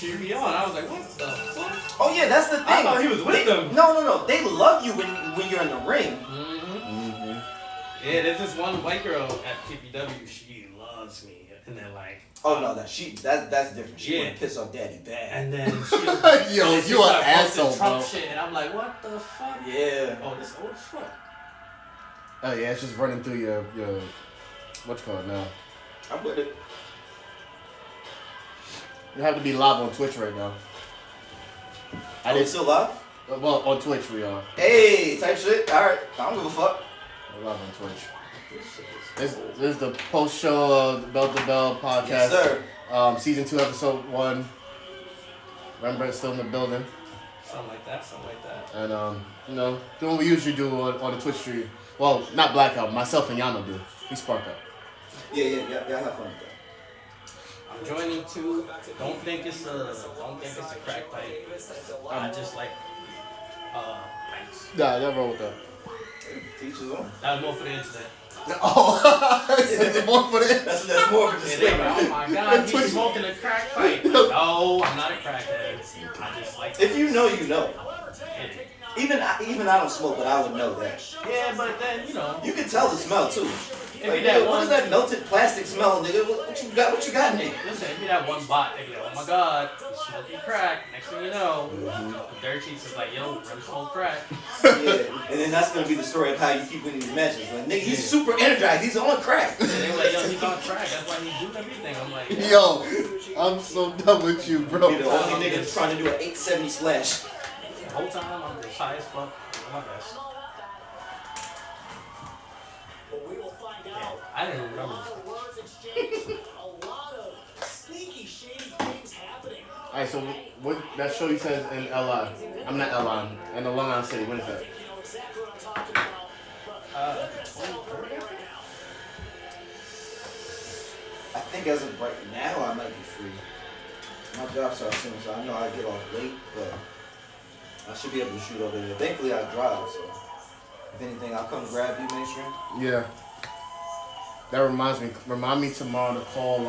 cheer me on. I was like, what the fuck? Oh yeah, that's the thing. I thought he was with them. No. They love you when you're in the ring. Yeah, there's this one white girl at PPW. She loves me, and then like. Oh no, that's different. She wanna piss off Daddy bad. And then she. Yo, you an asshole, Trump bro. shit, and I'm like, what the fuck? Yeah. Oh, this old fuck. Oh yeah, it's just running through your what you call it now. I'm with it. You have to be live on Twitch right now. Are we still live? Well, on Twitch we are. Hey, type shit. All right, I don't give a fuck. We're live on Twitch. This is the post show of the Bell to Bell podcast. Yes, sir. Season 2, episode 1. Remembrandt's still in the building. Something like that. And doing what we usually do on the Twitch stream. Well, not Blackout. Myself and Yano do. We spark up. Yeah. Have fun with that. I'm joining too. Don't think it's a crack pipe. I just like pipes. Nah, never roll with that. Teach his own. That was more for the internet. Oh, it's more for that. That's more of a disclaimer. Oh my god, he's smoking a crack pipe. No, I'm not a crackhead. I just like. If you know, you know. Yeah. Even I don't smoke, but I would know that. Yeah, but then you can tell the smell too. Like, that what is that melted plastic smell, nigga? What you got in there? Listen, if you that one bot, they be like, oh my god, he's smoking crack. Next thing you know, the dirt sheets is like, yo, Rem smoke crack. Yeah, and then that's gonna be the story of how you keep winning these matches. Like, nigga, he's super energized. He's on crack. And they were like, yo, he's on crack. That's why he's doing everything. I'm like, yeah. Yo, I'm so done with you, bro. You're the only nigga trying to do an 870 slash. The whole time I'm just high as fuck. I'm my best. I didn't remember. Alright, so what that show you says in LI? I'm not LI, in the Long Island City. When is that? I think as of right now, I might be free. My job starts soon, so I know I get off late, but I should be able to shoot over there. Thankfully, I drive, so if anything, I'll come grab you, mainstream. Yeah. That remind me tomorrow to call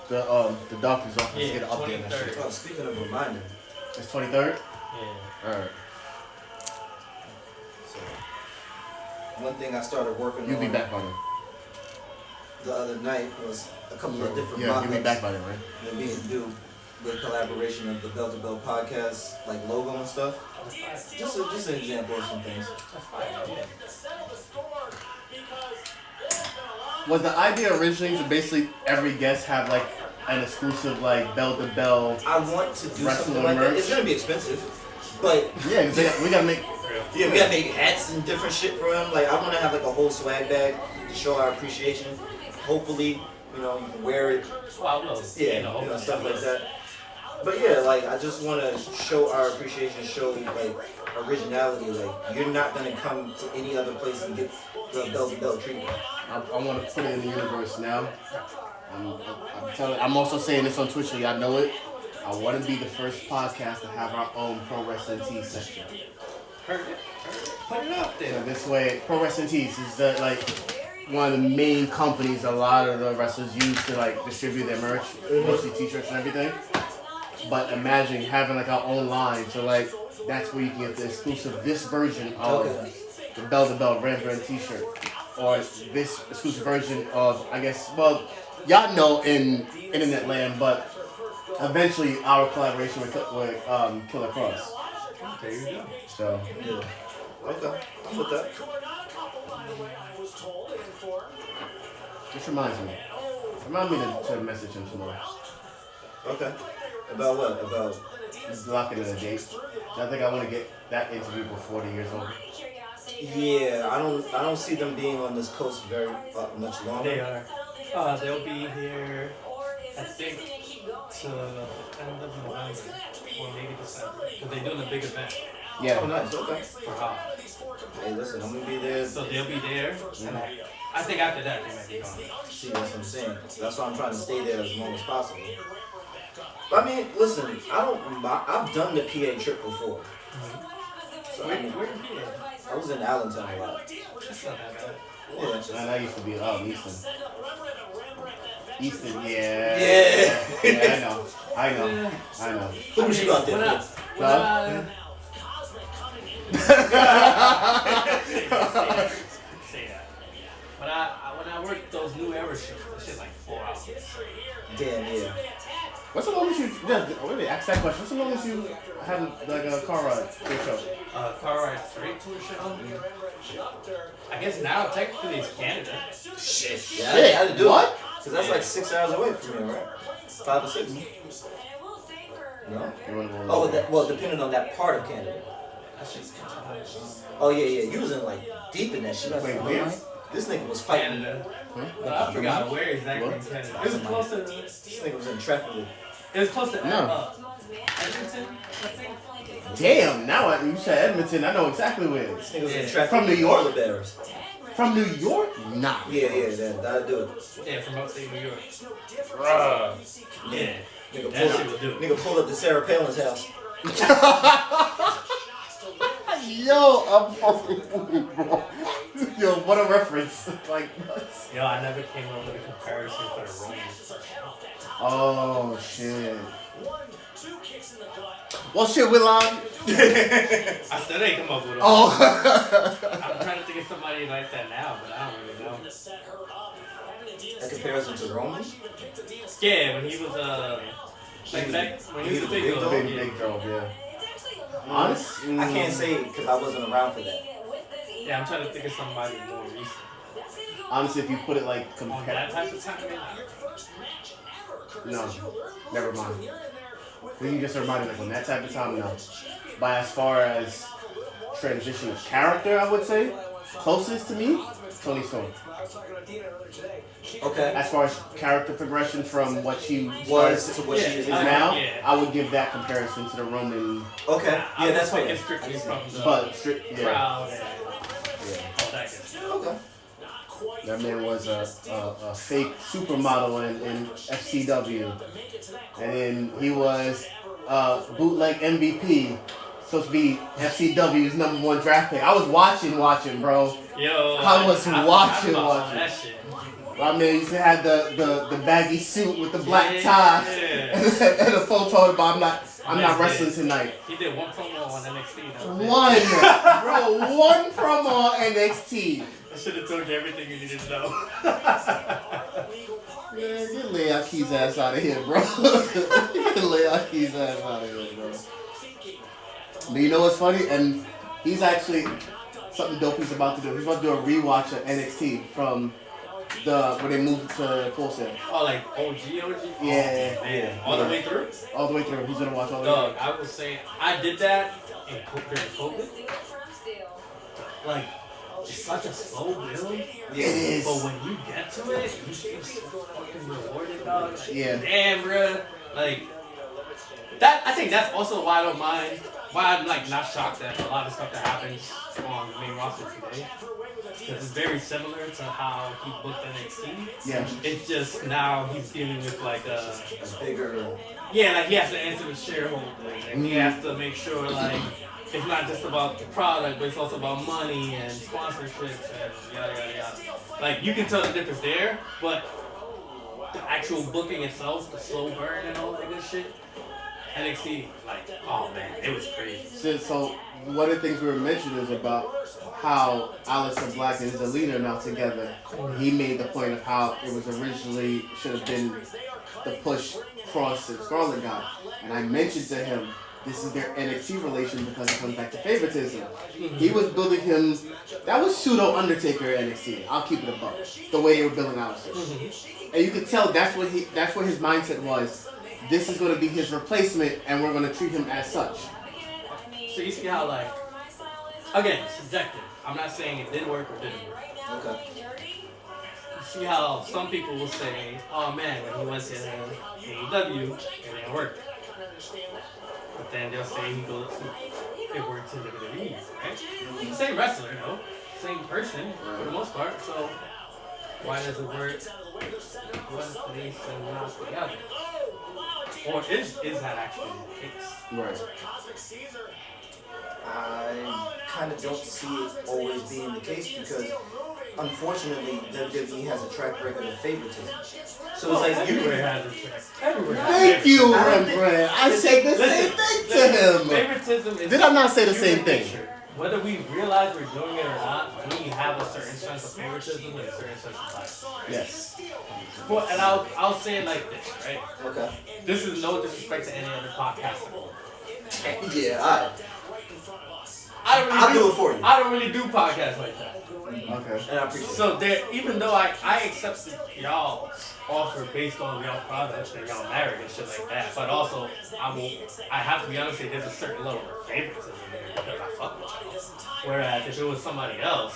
the doctor's office to get an update on that shit. Oh, speaking of reminding, It's 23rd? Yeah. Alright. so one thing I started working You'll on be back by then. the other night was a couple of different Yeah, you'll be mock-ups back by then, right? that we can do with collaboration of the Bell to Bell podcast, like logo and stuff. Just an example of some things. Was the idea originally to basically every guest have like an exclusive like Bell to Bell? I want to do Wrestling something like that. merch? It's gonna be expensive, but Yeah, 'cause we gotta make. yeah, we gotta make hats and different shit for them. Like I want to have like a whole swag bag to show our appreciation. Hopefully, you can wear it. Yeah, stuff like that. But yeah, like I just want to show our appreciation, show like originality. Like you're not gonna come to any other place and get the Bell to Bell treatment. I want to put it in the universe now. I'm also saying this on Twitch, so y'all know it. I want to be the first podcast to have our own pro wrestling tees section. Put it up there. So this way, pro wrestling tees is like one of the main companies a lot of the wrestlers use to like distribute their merch, mostly t-shirts and everything. But imagine having like our own line, so like that's where you can get the exclusive this version of the Bell to Bell Rembrandt t-shirt, or this exclusive version of y'all know in internet land, but eventually our collaboration with Killer Cross. There you go. So Yeah. Okay, I'm with that. this reminds me. Remind me to message him tomorrow. Okay. About what? About Just locking in a date. I think I want to get that interview before the year's over. yeah. I don't see them being on this coast very much longer. They are. They'll be here, I think, to end of November or maybe December. Because they're doing a big event Yeah. Oh, nice. Okay. for Hop. Hey, listen, I'm gonna be there. So they'll be there. And I think after that they might be gone. See, that's what I'm saying. That's why I'm trying to stay there as long as possible. But I mean, listen, I've done the PA trip before. So I mean, Where you at? I was in Allentown a lot. That's not that bad. Yeah. And I used to be Easton. Easton, Yeah. Yeah, I know. I know. Look what you got there. Say that. When I worked those new era shows, that shit like 4 hours. Damn, yeah. What's the longest you? Yeah, let me ask that question. What's the longest you had like a car ride to a show? Car ride straight to a show. I guess now technically it's Canada. Shit. Yeah, I had to do what? Because that's like 6 hours away from here, right? 5 or 6. No. Oh, well, depending on that part of Canada. Oh yeah. You was in like deep in that shit. Wait, where? This nigga was fighting. Canada. But I forgot where exactly in Canada. It was close to. This nigga was in traffic. It was close to No. Edmonton, I think. Damn, now you said Edmonton, I know exactly where. This nigga was in traffic. From New York? Bears. From New York? Nah. Yeah, that'll do it. Yeah, from upstate New York. Yeah. Nigga pulled up to Sarah Palin's house. Yo, I'm fucking bro. Yo, what a reference. Like, nuts. Yo, I never came up with a comparison for the Romans. Oh, shit. Well, shit, Will on. I still ain't come up with it. Oh. I'm trying to think of somebody like that now, but I don't really know. A comparison to Roman? Yeah, when he was when he was a big dog. Big dog, yeah. Honest? I can't say it because I wasn't around for that. Yeah, I'm trying to think of somebody more recent. Honestly, if you put it like On that type of time, no, never mind. Then you just reminded like on that type of time, no. But as far as transition of character, I would say closest to me, Tony Storm. Okay. As far as character progression from what she was to what she is now, I would give that comparison to the Roman. Okay. Yeah, that's what fair. it's strictly from the crowd and all that good stuff. Okay. That man was a fake supermodel in FCW, and then he was bootleg MVP, supposed to be FCW's #1 draft pick. I was watching, bro. Yo, I was watching. That shit. My man used to have the baggy suit with the black tie and a photo about I'm not wrestling tonight. He did one promo on NXT. One promo on NXT. I should have told you everything you needed to know. Man, get Leaki's ass out of here, bro. Get Leaki's ass out of here, bro. But you know what's funny? And he's actually something dope he's about to do. He's about to do a rewatch of NXT from when they moved to Full Sail. Oh, like OG? Yeah. Man. All the way through? All the way through. He's gonna watch all the way through. I was saying, I did that during COVID. Like, it's such a slow build. It is. But when you get to it, you feel so fucking rewarded, dog. Like, Yeah. Damn, bro. Like, that. I think that's also why I don't mind. Why I'm like not shocked at a lot of stuff that happens on the main roster today. Because it's very similar to how he booked NXT. Yeah. It's just now he's dealing with like a bigger. Yeah, like he has to answer the shareholders, and he has to make sure like it's not just about the product, but it's also about money and sponsorships and yada yada yada. Like you can tell the difference there, but the actual booking itself, the slow burn and all that good shit, NXT, like, oh man, it was crazy. So one of the things we were mentioning is about how Aleister Black and Zelina now together. He made the point of how it was originally should have been the push Cross and Scarlett guy, and I mentioned to him this is their NXT relation because it comes back to favoritism. He was building him. That was pseudo Undertaker NXT. I'll keep it above the way they were building Aleister, and you could tell that's what his mindset was. This is going to be his replacement, and we're going to treat him as such. So you see how, like, again, subjective. I'm not saying it did work or didn't work. Okay. You see how some people will say, oh man, when he went to AEW, it didn't work. But then they'll say it worked in WWE, right? Same wrestler, though. Same person, for the most part. So why does it work one place and not the other? Or is that actually the case? Right. I kind of don't see it always being the case because unfortunately, WWE has a track record of favoritism. So it's like everywhere has a track. Everywhere. Thank you, Rembrandt. I said the same thing to him. Favoritism is. Did I not say the same thing? Nature. Whether we realize we're doing it or not, we have a certain sense of favoritism and a certain sense of bias. Yes. Well, and I'll say it like this, right? okay. This is no disrespect to any other podcaster. Yeah, alright. I'll do it for you. I don't really do podcasts like that. Okay. And I appreciate So there, even though I accepted y'all offer based on y'all products and y'all married and shit like that, but also I have to be honest with you, there's a certain level of favoritism here because I fuck with y'all. Whereas if it was somebody else,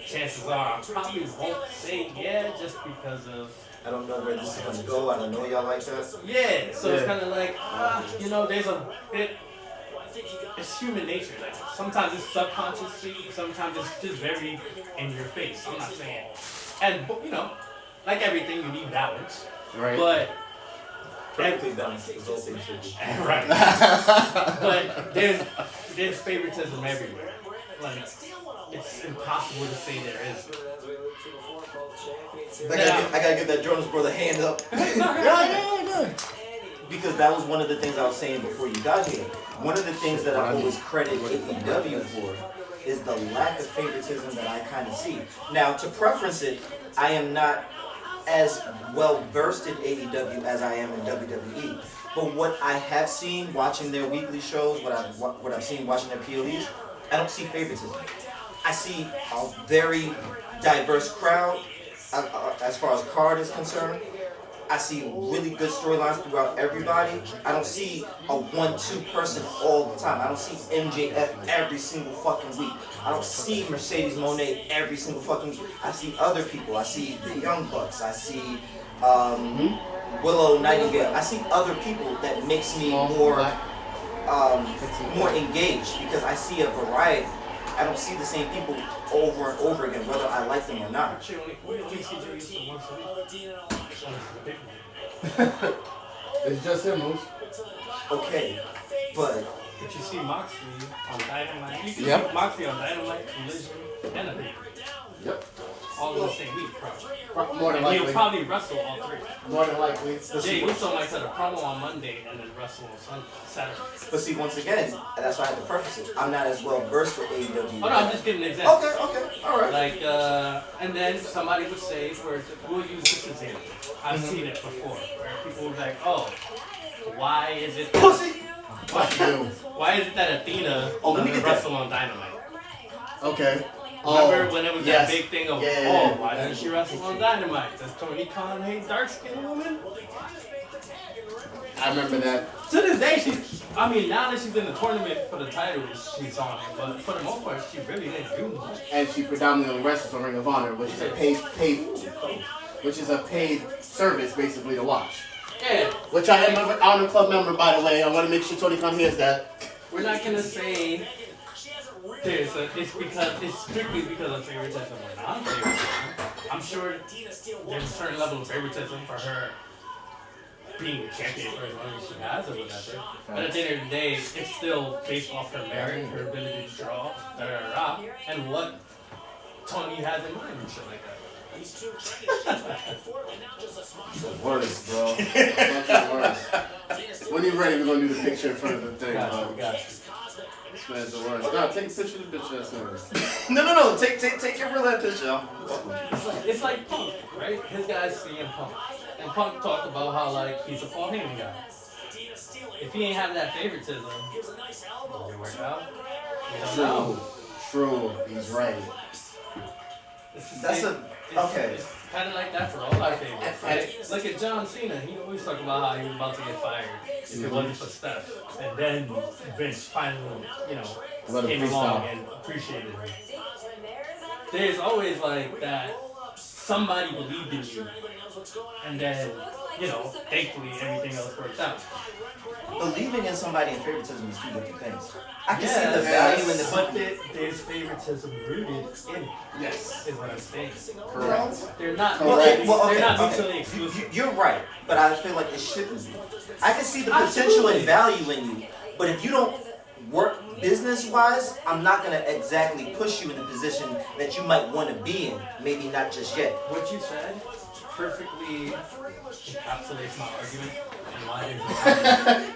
chances are I probably won't say yeah just because of. I don't know where this is going to go. I don't know y'all like that. Yeah, so it's kind of like, there's a bit. It's human nature. Like sometimes it's subconsciously, sometimes it's just very in your face. I'm not saying, and like everything, you need balance. Right. But Perfectly balanced. It's all things should be. right. But there's favoritism everywhere. Like it's impossible to say there isn't. I gotta give that Jonas brother a hand up. Yeah. Because that was one of the things I was saying before you got here. One of the things that I always credit AEW for is the lack of favoritism that I kind of see. Now, to preference it, I am not as well versed in AEW as I am in WWE. But what I have seen watching their weekly shows, what I've seen watching their POEs, I don't see favoritism. I see a very diverse crowd as far as card is concerned. I see really good storylines throughout everybody. I don't see a 1-2 person all the time. I don't see MJF every single fucking week. I don't see Mercedes Moné every single fucking week. I see other people. I see the Young Bucks. I see Willow Nightingale. I see other people that makes me more engaged because I see a variety. I don't see the same people over and over again, whether I like them or not. It's just him, Moose. Okay, but you see Moxley on Dynamite. You can Yep. see Moxley on Dynamite, Collision, and a big. Yep. All in the same week, probably. More than And likely. he'll probably wrestle all three. More than likely. Jay Uso might set a promo on Monday and then wrestle on Saturday. But see, once again, that's why I have to preface it. I'm not as well versed with AEW. Oh no, I'm just giving an example. Okay, all right. Like, and then somebody would say, we'll use this example. I've seen it before, where people will be like, oh, why is it Pussy. why is it that Athena doesn't wrestle on Dynamite? Okay. Remember when it was yes. that big thing of, Yeah. why doesn't she wrestle on Dynamite? Does Tony Khan hate dark-skinned women? I remember that. To this day, now that she's in the tournament for the title, she's on it. But for the most part, she really didn't do much. And she predominantly wrestles on Ring of Honor, which is a paid service basically to watch. Yeah. Which I am an Honor Club member, by the way. I want to make sure Tony Khan hears that. We're not gonna say it's strictly because of favoritism or non-favoritism. I'm sure there's a certain level of favoritism for her being a champion for as long as she has or whatever. But at the end of the day, it's still based off her merit, her ability to draw, and what Tony has in mind and shit like that. Words, bro. Words. When you're ready, we're going to do the picture in front of the thing. This man's the worst. No, take a picture of the bitch ass nigga. No. Take your real picture. It's like Punk, right? His guy's CM Punk. And Punk talked about how, he's a Paul Heyman guy. If he ain't having that favoritism, will it work out? You don't know. True. He's right. It's kind of like that for all our favorites, right? Look at John Cena. He always talked about how he was about to get fired if it wasn't for Steph. And then Vince finally, came along and appreciated him. There's always that somebody believed in you. And then, thankfully everything else worked out. Believing in somebody and favoritism is two different things. I can see the value in the but there's favoritism rooted in it. Yes. Is what I'm saying. Correct. They're not They're not mutually exclusive. You're right, but I feel like it shouldn't be. I can see the potential and value in you, but if you don't work business-wise, I'm not going to exactly push you in a position that you might want to be in. Maybe not just yet. What you said perfectly encapsulates my argument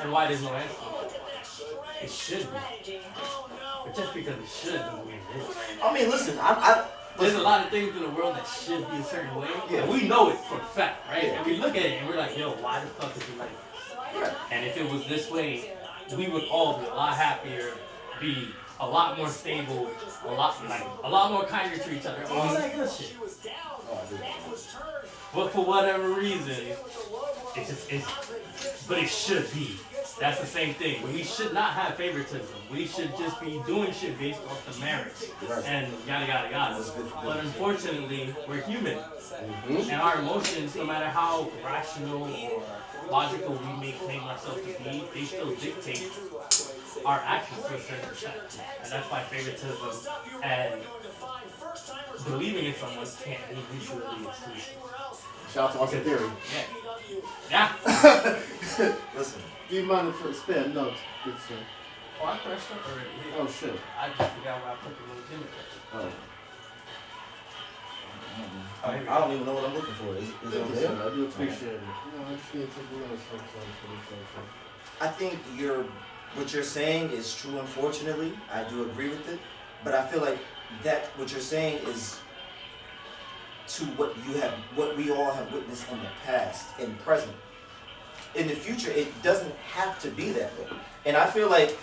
and why there's no answer. It should be. But just because it should doesn't mean it is. I mean, listen, there's a lot of things in the world that should be a certain way. Yeah. And we know it for a fact, right? Yeah. And we look at it and we're like, yo, why the fuck is it like this? Right. And if it was this way, we would all be a lot happier, be a lot more stable, a lot more kinder to each other. All that good shit. But for whatever reason, but it should be. That's the same thing. We should not have favoritism. We should just be doing shit based off the merits and yada yada yada. But unfortunately, we're human, and our emotions, no matter how rational or logical we may claim ourselves to be, they still dictate our actions to a certain extent. And that's why favoritism and believing in someone can't be mutually exclusive. Shout out to Austin Theory. Yeah. Listen. Do you mind if I spin? No, good sir. Oh, I pressed it already. Oh shit. I just forgot where I put the little gimmick. Oh. I don't even know what I'm looking for. Is it over there? I do appreciate it. No, I just need to take a little something. I think what you're saying is true, unfortunately. I do agree with it. But I feel like that what you're saying is to what we all have witnessed in the past and present. In the future, it doesn't have to be that way. And I feel like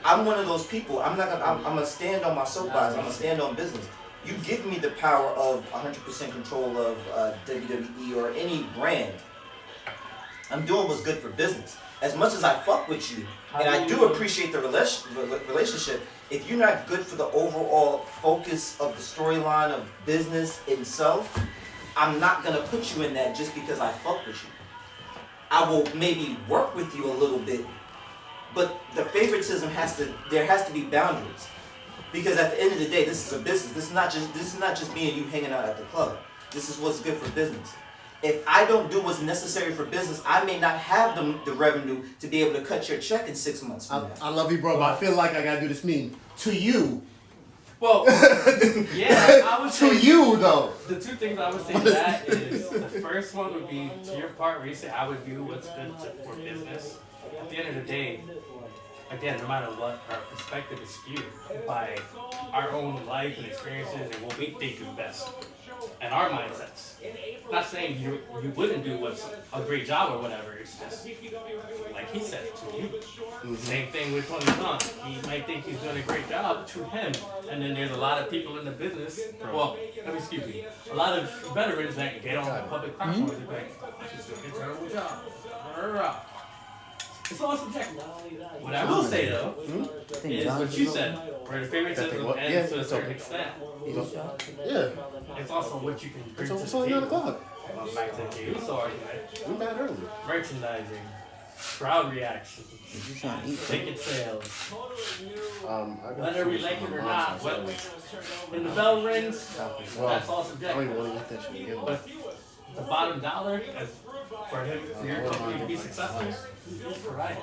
I'm one of those people. I'm gonna stand on my soapbox. I'm gonna stand on business. You give me the power of 100% control of WWE or any brand. I'm doing what's good for business. As much as I fuck with you, and I do appreciate the relationship, if you're not good for the overall focus of the storyline of business itself, I'm not gonna put you in that just because I fuck with you. I will maybe work with you a little bit, but the favoritism there has to be boundaries. Because at the end of the day, this is a business. This is not just me and you hanging out at the club. This is what's good for business. If I don't do what's necessary for business, I may not have the revenue to be able to cut your check in 6 months from now. I love you, bro, but I feel like I gotta do this meme. To you. Well, yeah, I would say... To you, though. The two things I would say to that is, the first one would be to your part where you say, I would do what's good for business. At the end of the day, again, no matter what, our perspective is skewed by our own life and experiences and what we think is best. And our mindsets. I'm not saying you wouldn't do what's a great job or whatever. It's just, like he said, to you. Mm-hmm. Same thing with Tony Khan. He might think he's doing a great job to him. And then there's a lot of people in the business, well, excuse me, a lot of veterans that get on the public platforms and be like, he's doing a terrible job. It's all subjective. What I will say though is what you said, where the favoritism ends to a certain extent. Yeah. It's also what you can bring to the It's only 9 o'clock. Back to the Caruso argument. We're mad early. Merchandising, crowd reactions, ticket sales. Whether we like it or not, when the bell rings, that's all subjective. I don't even want to eat that shit again. But the bottom dollar, for your company to be successful, is providing.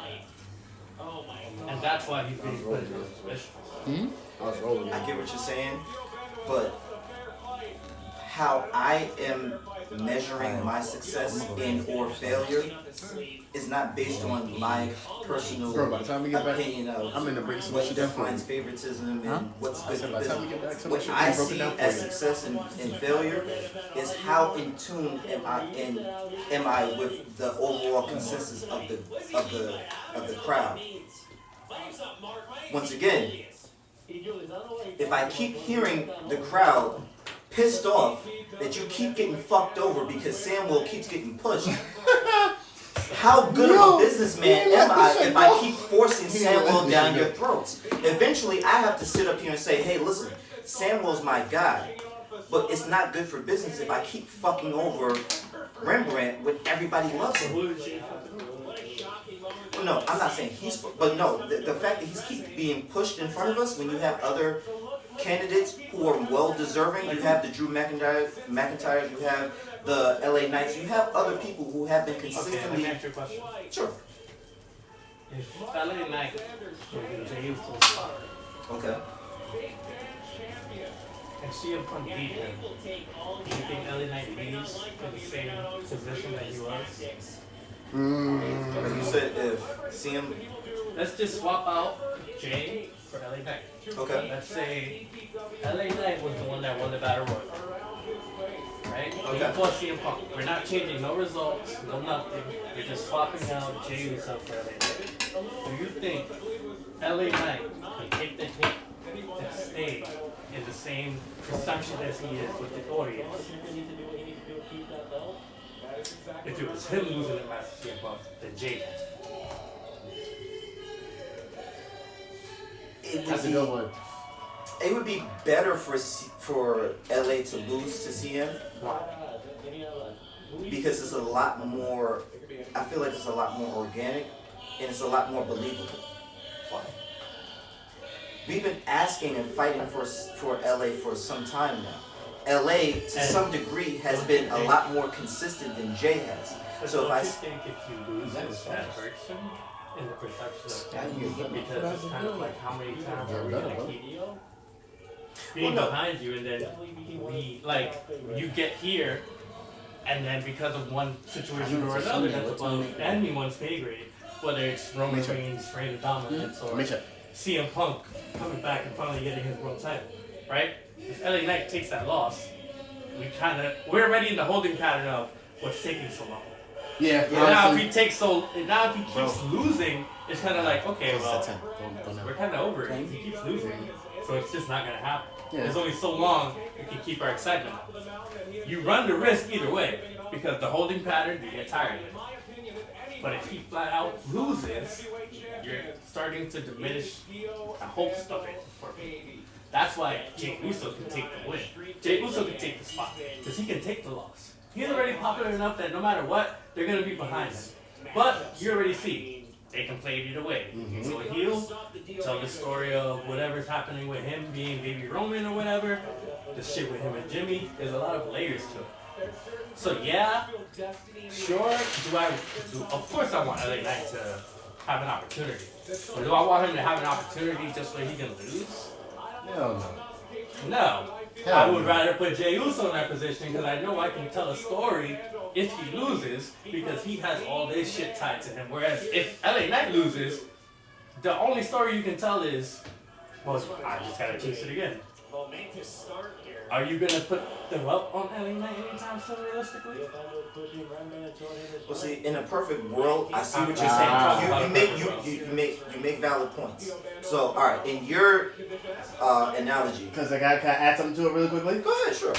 And that's why he's being put in this position. I get what you're saying, but how I am measuring my success and or failure is not based on my personal opinion of what defines favoritism and what's good for business. What I see as success and failure is how in tune am I with the overall consensus of the crowd. Once again, if I keep hearing the crowd pissed off that you keep getting fucked over because Samuel keeps getting pushed, how good of a businessman am I if I keep forcing Samuel down your throats? Eventually, I have to sit up here and say, hey, listen, Samuel's my guy, but it's not good for business if I keep fucking over Rembrandt when everybody loves him. No, I'm not saying but no, the fact that he's keep being pushed in front of us when you have other candidates who are well deserving. You have the Drew McIntyres, you have the LA Knights, you have other people who have been consistently. Okay, let me ask you a question. Sure. if LA Knight was in Jey Uso's spot, Okay. and CM Punk beat him, do you think LA Knight leaves in the same position that he was? Like you said, if CM. Let's just swap out Jay for LA Knight. Okay. Let's say LA Knight was the one that won the Battle Royal. Right? Okay. Before CM Punk. We're not changing no results, no nothing. We're just swapping out Jey Uso for LA Knight. Do you think LA Knight can take the hit and stay in the same perception as he is with the audience? If it was him losing the match to CM Punk, then Jay. It would be better for LA to lose to CM because it's a lot more. I feel like it's a lot more organic and it's a lot more believable. Why? We've been asking and fighting for LA for some time now. LA to some degree has been a lot more consistent than Jay has. So if I think if you lose, that hurts him in the perception of because it's kind of like how many times are we gonna keep being behind you, and then you get here, and then because of one situation or another that's above anyone's pay grade, whether it's Roman Reigns' reign of dominance or CM Punk coming back and finally getting his world title, right? If LA Knight takes that loss, we're already in the holding pattern of what's taking so long. Yeah. Now if he keeps losing, it's kind of like, okay, well, we're kind of over it. He keeps losing, so it's just not gonna happen. Yeah. There's only so long we can keep our excitement up. You run the risk either way because the holding pattern, you get tired of it. But if he flat out loses, you're starting to diminish the hopes of it for me. That's why Jey Uso can take the win. Jey Uso can take the spot because he can take the loss. He's already popular enough that no matter what, they're going to be behind him. But you already see, they can play it either way. You can go heel, tell the story of whatever's happening with him being Baby Roman or whatever, the shit with him and Jimmy. There's a lot of layers to it. So yeah, sure, of course I want LA Knight to have an opportunity. But do I want him to have an opportunity just so he can lose? Hell no. No. I would rather put Jey Uso in that position because I know I can tell a story if he loses because he has all this shit tied to him. Whereas if LA Knight loses, the only story you can tell is, well, I just gotta chase it again. Are you gonna put the belt on LA Knight anytime soon, realistically? Well, see, in a perfect world, I see what you're saying. You make valid points. So, all right, in your analogy, Because can I add something to it really quickly? go ahead, sure.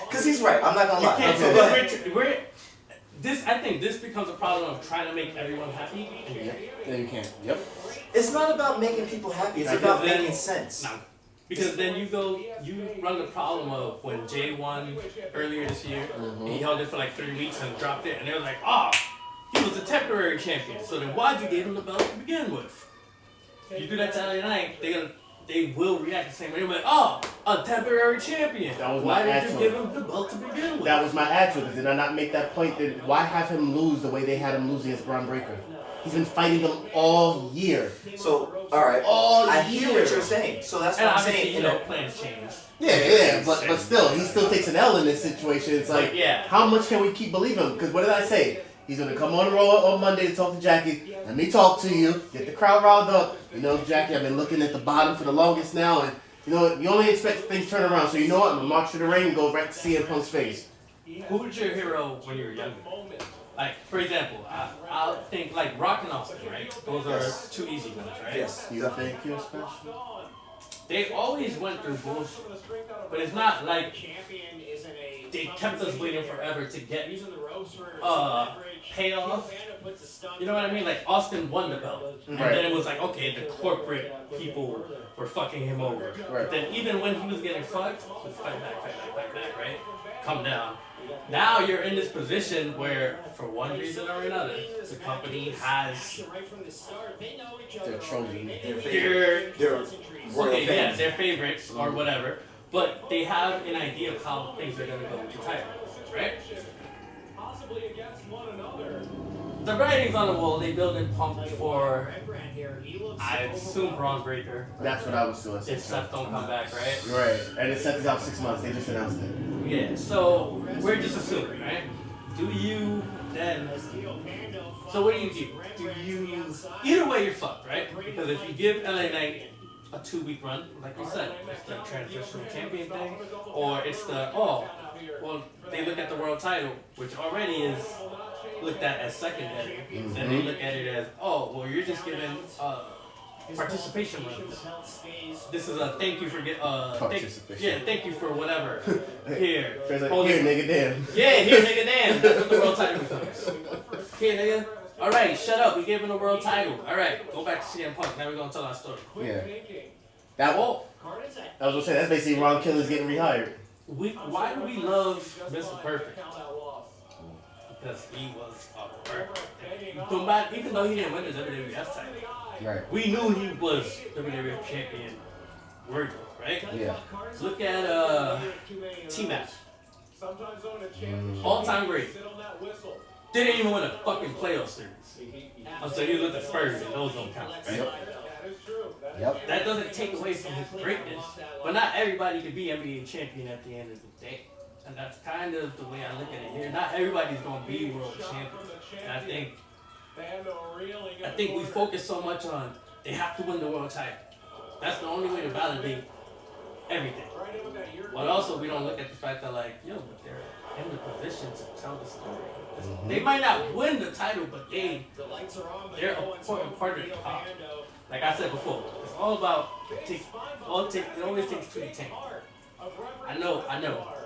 Because he's right. I'm not gonna lie. Can't, So go ahead. I think this becomes a problem of trying to make everyone happy. And you can't. Yeah, you can. Yep. It's not about making people happy. It's about making sense. No. Because then you run the problem of when Jay won earlier this year, and he held it for like 3 weeks and dropped it, and they were like, oh, he was a temporary champion, so then why'd you give him the belt to begin with? You do that to LA Knight, they will react the same way. They'll be like, oh, a temporary champion. Why did you give him the belt to begin with? That was my answer. Did I not make that point? That why have him lose the way they had him lose against Braun Breaker? He's been fighting them all year. So, all right, I hear what you're saying. So that's what I'm saying. Plans change. Yeah, but still, he still takes an L in this situation. It's like, how much can we keep believing him? Because what did I say? He's going to come on Raw on Monday to talk to Jackie. Let me talk to you. Get the crowd riled up. You know, Jackie, I've been looking at the bottom for the longest now. And, you know what? You only expect things to turn around. So, you know what? I'm going to march to the ring and go right to CM Punk's face. Who was your hero when you were younger? Like, for example, I think like Rock and Austin, right? Those are two easy ones, right? Yes. You think you're special? They always went through bullshit. But it's not like they kept us waiting forever to get payoff. You know what I mean? Like Austin won the belt. And then it was like, okay, the corporate people were fucking him over. Right. But then even when he was getting fucked, he was fight back, right? Come down. Now you're in this position where, for one reason or another, the company has They're trolling. their favorites or whatever, but they have an idea of how things are going to go with the title, right? the writing's on the wall. They build it pumped for, I assume, Braun Breaker. That's what I was still If Seth don't come back, right? Right. And it Seth is out 6 months. They just announced it. Yeah, so we're just assuming, right? Do you then... So what do? Do you... Either way, you're fucked, right? Because if you give LA Knight a 2-week run, like you said, it's the transitional champion thing, or it's the, well, they look at the world title, which already is looked at as secondary, and they look at it as, well, you're just giving participation runs. This is a thank you for participation. Thank you for whatever. Here, here, nigga, damn. Yeah, here, nigga, damn. That's what the world title becomes. Here, nigga. All right, shut up. We gave him the world title. All right, go back to CM Punk. Now we're gonna tell our story. Yeah. I was gonna say that's basically Ron Killer's getting rehired. Why do we love Mr. Perfect? Because he was perfect. Even though he didn't win the WWF title, right? We knew he was WWF champion worthy, right? Yeah. Look at T-Mac. All-time great. Didn't even win a fucking playoff series. So you look at Spurs and those don't count, right? Yep. That doesn't take away from his greatness, but not everybody can be NBA champion at the end of the day. And that's kind of the way I look at it here. Not everybody's going to be world champion. And I think we focus so much on they have to win the world title. That's the only way to validate everything. But also we don't look at the fact that but they're in the position to tell the story. They might not win the title, but they're an important part of the pop. Like I said before, it's all about it always takes 2 to 10. I know.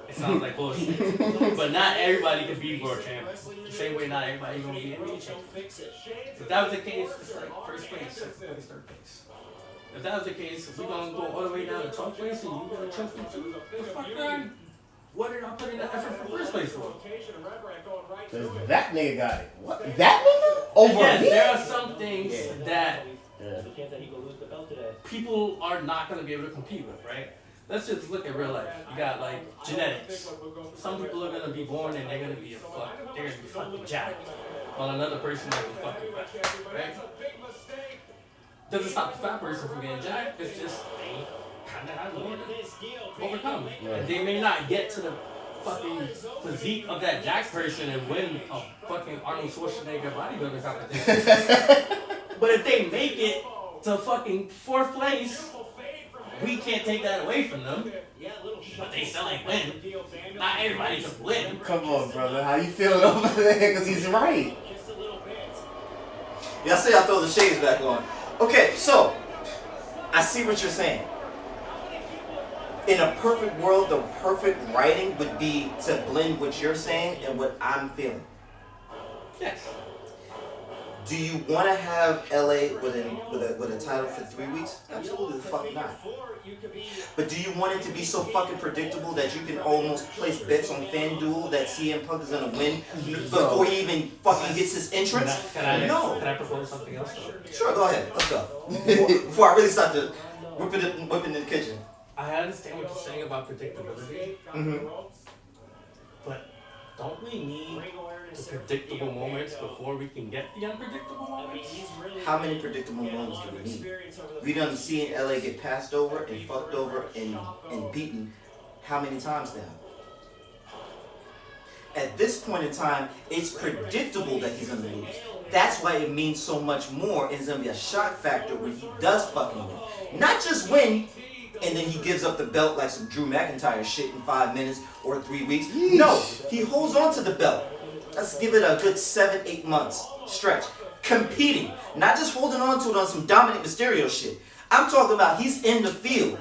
It sounds like bullshit. But not everybody can be world champion. The same way not everybody gonna be NBA champion. If that was the case, it's like first place, second place, third place. If that was the case, if we're gonna go all the way down to 12th place and you get a champion too, the fuck then? What did I put in the effort for first place for? That nigga got it. What? That nigga? Over yes, here? There are some things that people are not going to be able to compete with, right? Let's just look at real life. You got genetics. Some people are going to be born and they're going to be fucking jacked, while another person might be fucking fat, right? Doesn't stop the fat person from getting jacked. It's just they kind of have to overcome. And they may not get to the fucking physique of that jacked person and win a fucking Arnold Schwarzenegger bodybuilding competition. But if they make it to fucking 4th place, we can't take that away from them. But they still ain't win. Not everybody can win. Come on, brother. How you feeling over there? Because he's right. Yeah, I say I throw the shades back on. Okay, so I see what you're saying. In a perfect world, the perfect writing would be to blend what you're saying and what I'm feeling. Yes. Do you want to have LA with a title for 3 weeks? Absolutely the fuck not. But do you want it to be so fucking predictable that you can almost place bets on FanDuel that CM Punk is gonna win before he even fucking gets his entrance? No. Can I propose something else? Sure, go ahead. Let's go. Before I really start to whipping in the kitchen. I understand what you're saying about predictability. But don't we need the predictable moments before we can get the unpredictable moments? How many predictable moments do we need? We done seen LA get passed over and fucked over and beaten how many times now? At this point in time, it's predictable that he's gonna lose. That's why it means so much more, and it's gonna be a shock factor when he does fucking win. Not just win, and then he gives up the belt like some Drew McIntyre shit in 5 minutes or 3 weeks. Yeesh. No, he holds on to the belt. Let's give it a good 7-8 months stretch. Competing, not just holding on to it on some Dominic Mysterio shit. I'm talking about he's in the field,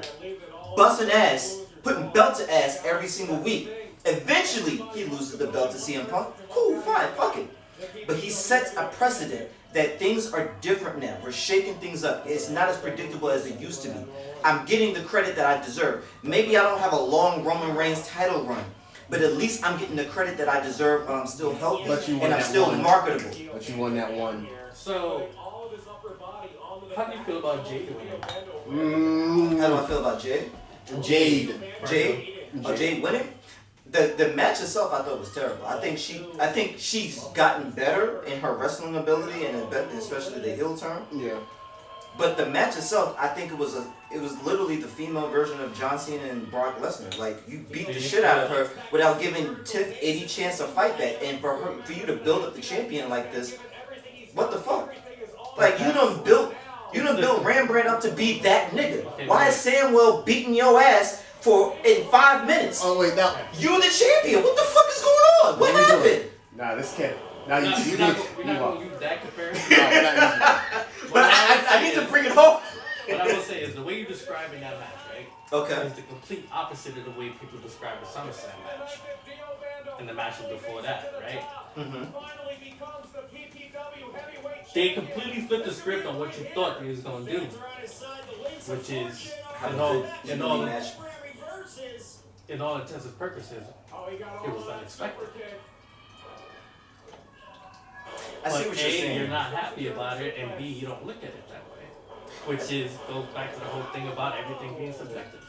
busting ass, putting belt to ass every single week. Eventually, he loses the belt to CM Punk. Cool, fine, fuck it. But he sets a precedent that things are different now. We're shaking things up. It's not as predictable as it used to be. I'm getting the credit that I deserve. Maybe I don't have a long Roman Reigns title run, but at least I'm getting the credit that I deserve when I'm still healthy and I'm still marketable. But you won that one. So, how do you feel about Jade winning? How do I feel about Jade? Jade. Jade winning? The match itself I thought was terrible. I think she's gotten better in her wrestling ability and especially the heel turn. Yeah. But the match itself, I think it was literally the female version of John Cena and Brock Lesnar. Like you beat the shit out of her without giving Tiff any chance to fight back. And for you to build up the champion like this, what the fuck? Like you done built Rembrandt up to be that nigga. Why is Samuel beating your ass in 5 minutes? Oh wait, now you're the champion. What the fuck is going on? What happened? Nah, this can't. Now we're not going to use that comparison. But I need to bring it home. What I will say is the way you describe in that match, right? Okay. Is the complete opposite of the way people describe the SummerSlam match. And the matches before that, right? Mm-hmm. They completely flipped the script on what you thought they was going to do. Which is, in all intents and purposes, it was unexpected. I see what you're saying. You're not happy about it, and B, you don't look at it that way. Which goes back to the whole thing about everything being subjective.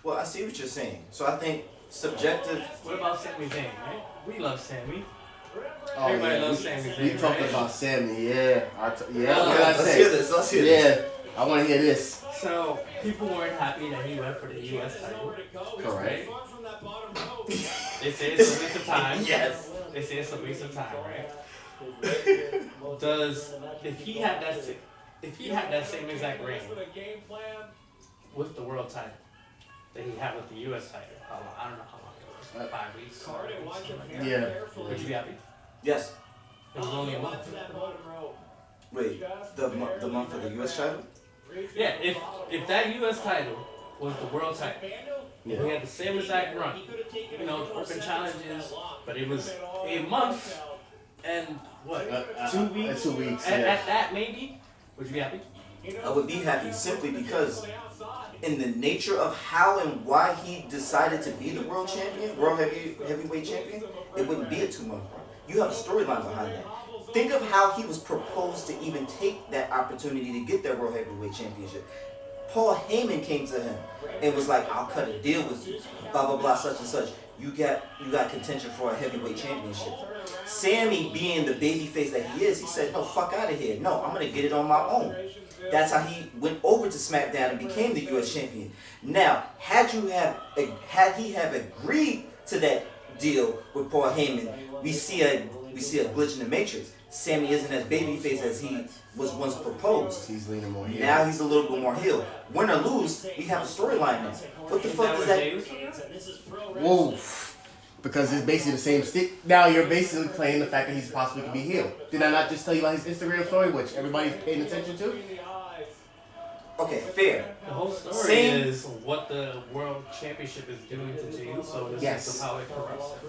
Well, I see what you're saying. So I think subjective. What about Sami Zayn, right? We love Sami. Oh, Everybody loves Sami Zayn. We talking about Sammy, yeah. Let's hear this. Yeah, I want to hear this. So people weren't happy that he went for the U.S. title. Correct. They say it's a waste of time. Yes. They say it's a waste of time, right? If he had that same exact reign with the world title that he had with the U.S. title, I don't know how long it was, 5 weeks, 4 weeks, something like that. Yeah. Would you be happy? Yes. It was only a month. Wait, the month of the U.S. title? Yeah, if that U.S. title was the world title, he had the same exact run, open challenges, but it was a month and what, 2 weeks? 2 weeks. At that, maybe? Would you be happy? I would be happy simply because in the nature of how and why he decided to be the world heavyweight champion, it wouldn't be a 2-month run. You have a storyline behind that. Think of how he was proposed to even take that opportunity to get that world heavyweight championship. Paul Heyman came to him and was like, I'll cut a deal with you, blah, blah, blah, such and such. You got contention for a heavyweight championship. Sammy, being the babyface that he is, he said, no, fuck out of here. No, I'm going to get it on my own. That's how he went over to SmackDown and became the U.S. champion. Now, had he have agreed to that deal with Paul Heyman, we see a glitch in the matrix. Sammy isn't as babyface as he was once proposed. He's leaning more heel. Now he's a little bit more heel. Win or lose, we have a storyline now. What the fuck is that? Whoa. Because it's basically the same stick. Now you're basically playing the fact that he's possibly could be heel. Did I not just tell you about his Instagram story, which everybody's paying attention to? Okay, fair. The whole story is what the World Championship is doing to Jey Uso in the sense of how it corrupts him.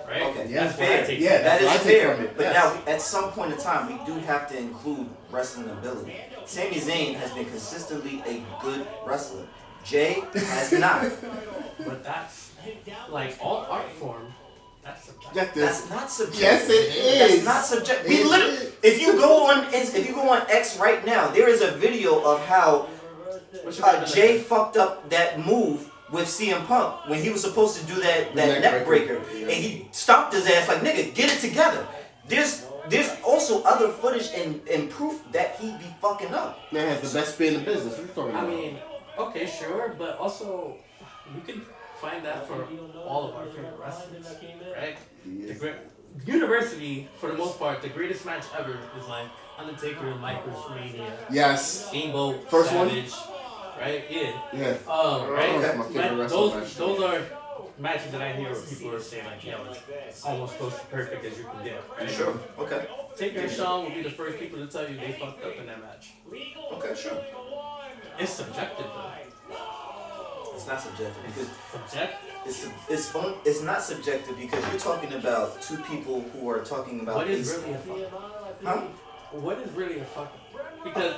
Right? Okay, yeah, that's fair. Yeah, that is fair. But yes. now, at some point in time, we do have to include wrestling ability. Sami Zayn has been consistently a good wrestler. Jay has not. But that's like all art form. That's subjective. That's not subjective. Yes, it is. That's not subjective. We literally, if you go on X right now, there is a video of how Jay fucked up that move with CM Punk when he was supposed to do that neck breaker, and he stomped his ass like, nigga, get it together. There's also other footage and proof that he be fucking up. Man has the best spin in the business. What are you talking about? I mean, okay, sure, but also we can find that for all of our favorite wrestlers, right? Yes. University, for the most part, the greatest match ever is like Undertaker and Michaels Mania. Yes. Steamboat, First Savage, right? Yeah. Yeah. Right? That's my favorite wrestling match. Those are matches that I hear where people are saying like, it's almost close to perfect as you can get, right? Sure. Okay. Taker and Shawn will be the first people to tell you they fucked up in that match. Okay, sure. It's subjective though. It's not subjective because subjective. it's not subjective because you're talking about two people who are talking about what is really a fuck up? Huh? What is really a fuck up? Because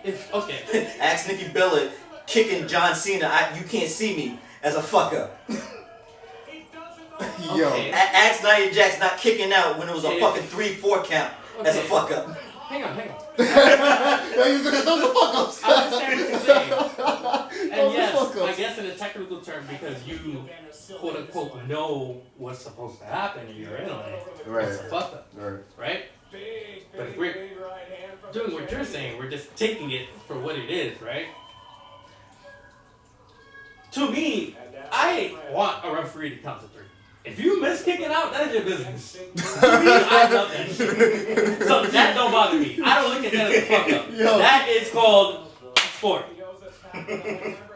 if ask Nikki Bella kicking John Cena, you can't see me as a fuck up. Yo. Ask Nia Jax not kicking out when it was a fucking 3-4 count as a fuck up. hang on. Those are fuck-ups. I understand what you're saying. And Those are yes, fuck-ups. I guess in a technical term, because you, quote unquote, know what's supposed to happen and you're in on it, Right. it's a fuck up. Right? But if we're doing what you're saying, we're just taking it for what it is, right? To me, I want a referee to count to 3. If you miss kicking out, that is your business. To me, I love that shit. So that don't bother me. I don't look at that as a fuck up. That is called sport.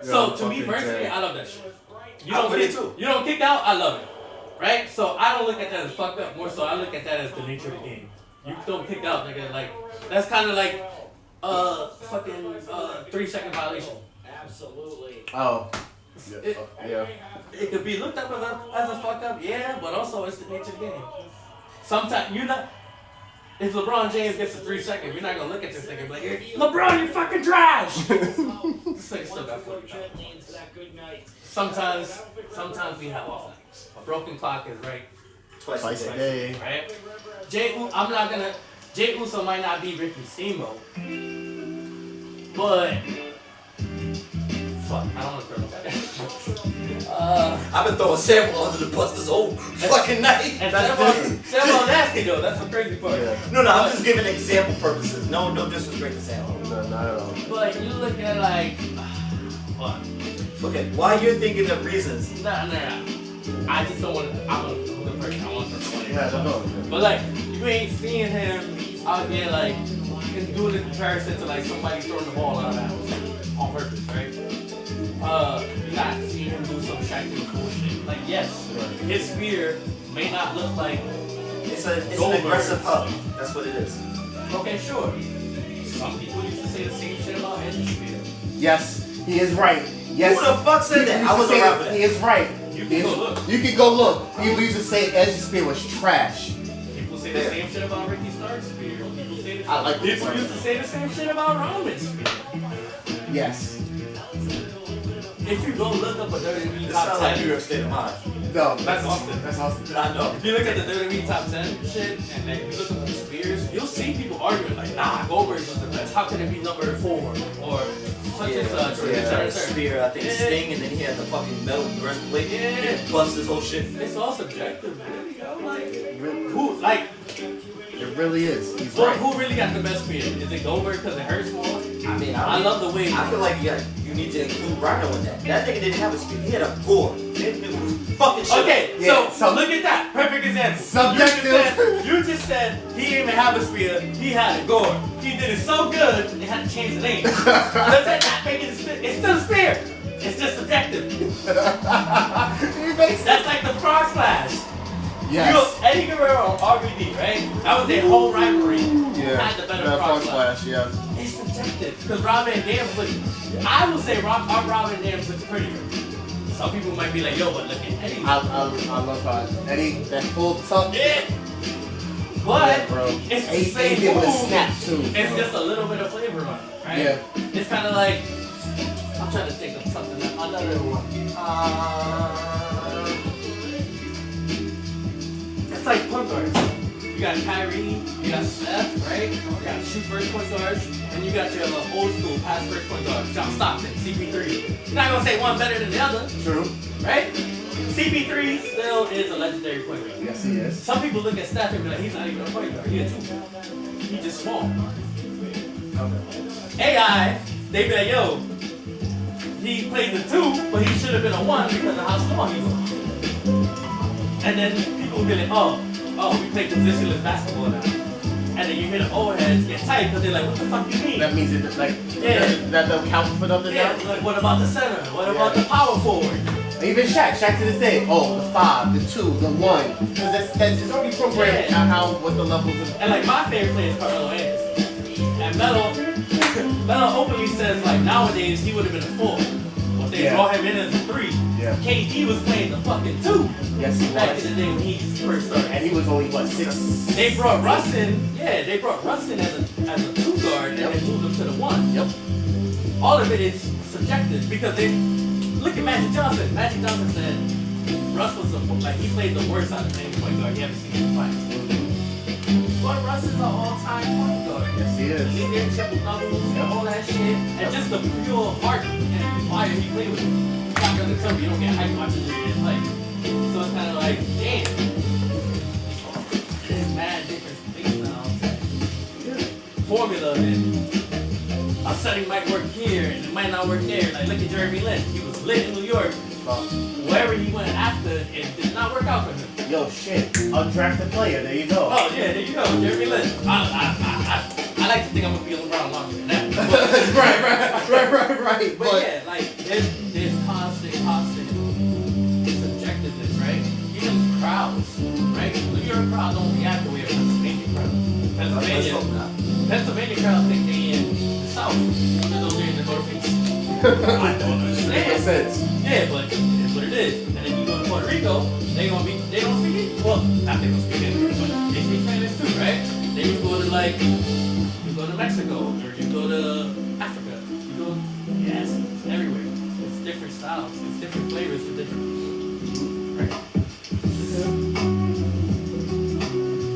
So to me personally, I love that shit. You don't kick out, I love it. Right? So I don't look at that as fucked up. More so, I look at that as the nature of the game. You don't kick out, nigga. Like, that's kind of like fucking 3-second violation. Absolutely. Oh. Yeah. It could be looked up as a fuck up, yeah, but also it's the nature of the game. Sometimes you're not. If LeBron James gets a 3 second, you're not gonna look at this nigga and be like, LeBron, you fucking trash. This nigga still got 40 pounds. Sometimes we have off nights. A broken clock is right Twice a day. Right? Jey Uso might not be Ricky Steamboat, but fuck, I don't want to throw that. I've been throwing Samuel under the bus this whole fucking night. And Samuel nasty though. That's the crazy part. Yeah. No, I'm just giving example purposes. No disrespect to Samuel. No, not at all. But you look at like, fuck. Okay, while you're thinking of reasons. Nah. I just don't want to. I'm a good person. I want to throw Yeah, no. But like, you ain't seeing him out there like doing the comparison to like somebody throwing the ball out of bounds on purpose, right? You're not seeing him do some shacking bullshit. Like, yes, his spear may not look like it's an aggressive hug. That's what it is. Okay, sure. Some people used to say the same shit about his spear. Yes, he is right. Yes. Who the fuck said that? I wasn't around for that. He is right. You can go look. You can go look. People used to say Edge's spear was trash. People say the same shit about Ricky Stark's spear. People People used to say the same shit about Roman's spear. Yes. If you go look up a WWE This top sounds 10, like New York State of Mind. No, that's Austin. I know. If you look at the WWE top 10 shit, and then you look at the spears, you'll see people arguing like, nah, Goldberg's was the best. How could it be number 4? Or such and such. Or this. Spear, I think Sting, and then he had the fucking metal breastplate. Yeah. And bust this whole shit. It's all subjective, really, yo. Like, it really is. He's well, right. who really got the best spear? Is it Goldberg because it hurts more? I mean, I love the way. I feel like you need to include Rhino in that. That nigga didn't have a spear. He had a gore. It was fucking shit. Okay, so look at that. Perfect example. Subjective. You just said he didn't even have a spear. He had a gore. He did it so good, they had to change the name. Does that not make it a spear? It's still a spear. It's just subjective. That's like the frog splash. Yes. Eddie Guerrero or RVD, right? That was their whole rivalry. Yeah. Had the better frog splash. Yeah. It's subjective because Rob Van Dam look. I would say Rob Van Dam looks prettier. Some people might be like, yo, but look at Eddie. I love Eddie. That full tuck. Yeah. But yeah, bro. it's the same able to move. snap too. It's just a little bit of flavor on it, right? Yeah. It's kind of like, I'm trying to think of something that another one. It's like point guards. You got Kyrie, you got Steph, right? You got shoot first point guards, and you got your old school pass first point guards, John Stockton, CP3. You're not gonna say one better than the other. True. Right? CP3 still is a legendary point guard. Yes, he is. Some people look at Steph and be like, he's not even a point guard. He's a 2. He's just small. Okay. AI, they be like, yo, he played the 2, but he should have been a 1 because of how small he was. And then people will be like, oh, we play positionless basketball now. And then you hear the old heads get tight because they're like, what the fuck you mean? That means it like that don't count for nothing now. Like what about the center? What about the power forward? Even Shaq to this day. Oh, the 5, the 2, the 1. Because it's already programmed how what the levels is. And like my favorite player is Carmelo Anthony. And Melo openly says like nowadays he would have been a 4. But they brought him in as a 3. Yeah. KD was playing the fucking 2. Yes, he back was. in the day when he first started. And he was only what, 6? They brought Russ in. Yeah, they brought Russ in as a 2 guard and then moved him to the 1. Yep. All of it is subjective because they look at Magic Johnson. Magic Johnson said Russ was he played the worst out of any point guard you ever seen in the finals. But Russ is an all-time point guard. Yes, he is. He did triple doubles and all that shit. And just the pure heart and fire he played with. You're not gonna tell me you don't get hype watching this man play. So it's kind of like, damn. There's mad different things now. Formula and a setting might work here and it might not work there. Like look at Jeremy Lin. He was lit in New York. Wherever he went after, it did not work out for him. Yo, shit. Undrafted player. There you go. Oh yeah, there you go, Jeremy Lin. I like to think I'm gonna be around longer than that. right. But yeah, like there's constant subjectiveness, right? Even crowds, right? New York crowd don't react the way a Pennsylvania crowd. Pennsylvania crowd think they in the South, even though they're in the Northeast. I don't understand. Makes sense. Yeah, but it's what it is. And then you go to Puerto Rico, they don't speak English. Well, not they don't speak English, but they speak Spanish too, right? Then you go to Mexico, or you go to Africa. You go, yes, it's everywhere. It's different styles, it's different flavors for different, right?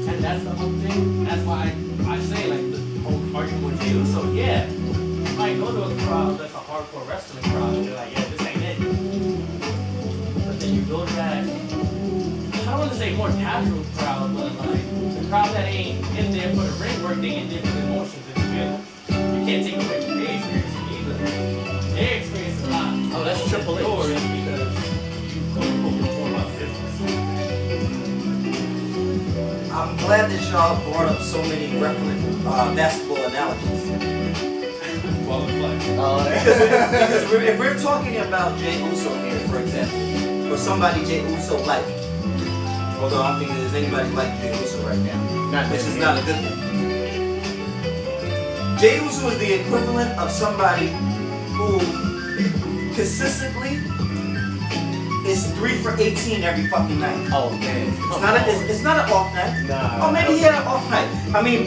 And that's the whole thing. That's why I say like the whole argument with you. So yeah, you might go to a crowd that's a hardcore wrestling crowd, and they're like, yeah, this ain't it. But then you go to that, I don't want to say more casual crowd, but like the crowd that ain't in there for the ring work, they in there for the emotions and the feelings. You can't take away from their experience either. Their experience is not. Oh, that's Triple H. Yours because you quote-unquote perform about business. I'm glad that y'all brought up so many relevant basketball analogies. Well, it's like, Because if we're talking about Jey Uso here, for example, or somebody Jey Uso like, although I don't think there's anybody like Jey Uso right now, which is not a good thing. Jey Uso is the equivalent of somebody who consistently is 3 for 18 every fucking night. Oh man. It's not an off night. Nah. Oh, maybe he had an off night. I mean,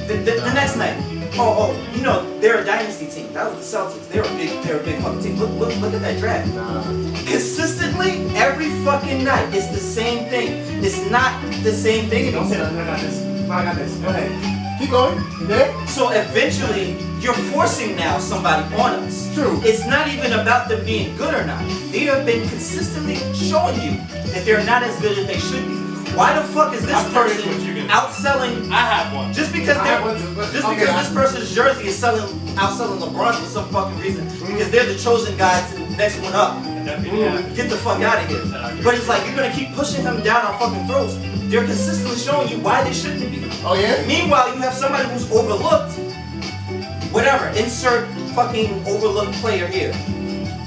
the next night. Oh, you know, they're a dynasty team. That was the Celtics. They're a big fucking team. Look at that draft. Nah. Consistently, every fucking night, it's the same thing. It's not the same thing Don't say anymore. nothing. I got this. Go ahead. Keep going. You there? So eventually, you're forcing now somebody on us. True. It's not even about them being good or not. They have been consistently showing you that they're not as good as they should be. Why the fuck is this person outselling? I have one. Just because this person's jersey is outselling LeBron for some fucking reason, because they're the chosen guy to the next one up. Get the fuck out of here. But it's like you're gonna keep pushing them down our fucking throats. They're consistently showing you why they shouldn't be. Oh yeah? Meanwhile, you have somebody who's overlooked. Whatever, insert fucking overlooked player here.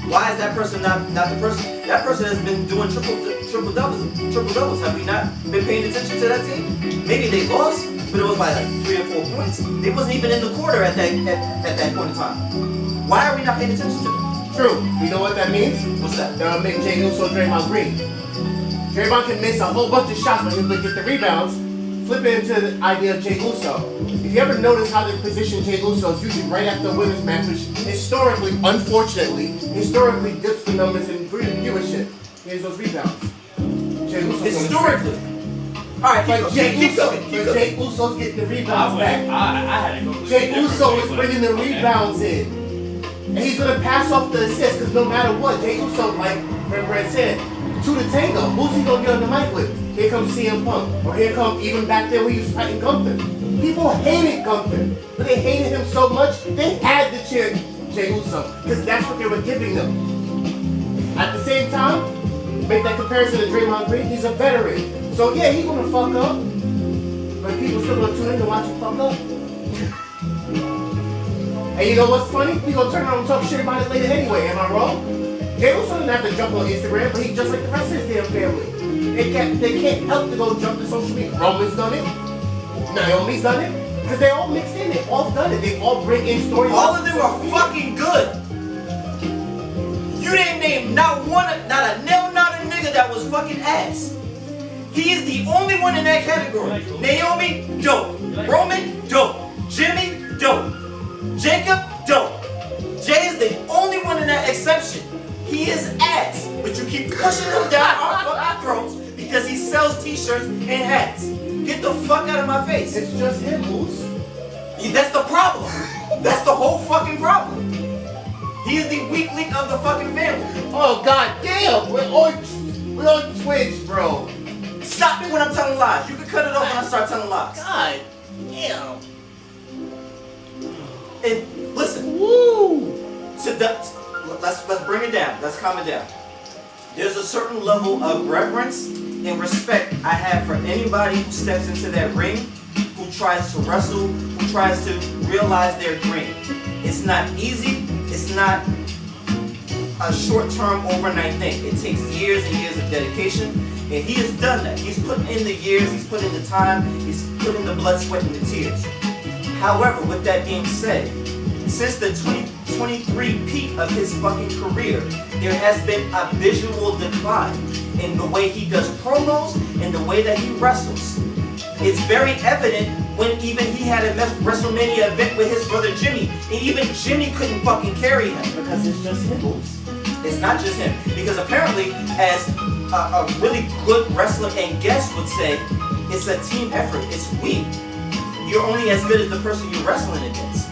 Why is that person not the person? That person has been doing triple doubles. Have we not been paying attention to that team? Maybe they lost, but it was by like 3 or 4 points. They wasn't even in the quarter at that point in time. Why are we not paying attention to them? True. You know what that means? What's that? That'll make Jey Uso Draymond Green. Draymond can miss a whole bunch of shots, but he'll get the rebounds. Flip it into the idea of Jey Uso. If you ever notice how they position Jey Uso, it's usually right after a women's match, which historically, unfortunately, dips the numbers in viewership. Here's those rebounds. Jey Uso historically. Alright, keep going. Jey Uso's getting the rebounds back. I had to go. Jey Uso is bringing the rebounds in. And he's going to pass off the assist, because no matter what, Jey Uso, like Rembrandt said, to the tango, who's he going to get on the mic with? Here comes CM Punk. Or here comes, even back there when he was fighting Gunther. People hated Gunther, but they hated him so much, they had to cheer Jey Uso, because that's what they were giving them. At the same time, make that comparison to Draymond Green, he's a veteran. So yeah, he's going to fuck up, but people still going to tune in to watch him fuck up. And you know what's funny? We gonna turn around and talk shit about it later anyway, am I wrong? Jey Uso doesn't have to jump on Instagram, but he's just like the rest of his damn family. They can't help to go jump to social media. Roman's done it. Naomi's done it. Because they all mixed in, they've all done it. They all bring in stories. All of them are fucking good. You didn't name not a nail, not a nigga that was fucking ass. He is the only one in that category. Naomi, dope. Roman, dope. Jimmy, dope. Jacob, dope. Jay is the only one in that exception. He is ass, but you keep pushing him down our fucking throats because he sells t-shirts and hats. Get the fuck out of my face. It's just him, Moose. That's the problem. That's the whole fucking problem. He is the weak link of the fucking family. Oh god damn! We're on Twitch, bro. Stop me when I'm telling lies. You can cut it off when I start telling lies. God damn. And listen. Woo! Let's bring it down. Let's calm it down. There's a certain level of reverence and respect I have for anybody who steps into that ring, who tries to wrestle, who tries to realize their dream. It's not easy. It's not a short-term overnight thing. It takes years and years of dedication, and he has done that. He's put in the years, he's put in the time, he's put in the blood, sweat, and the tears. However, with that being said, since the 2023 peak of his fucking career, there has been a visual decline in the way he does promos and the way that he wrestles. It's very evident when even he had a WrestleMania event with his brother Jimmy, and even Jimmy couldn't fucking carry him. Because it's just him. It's not just him. Because apparently, as a really good wrestler and guest would say, it's a team effort. It's we. You're only as good as the person you're wrestling against.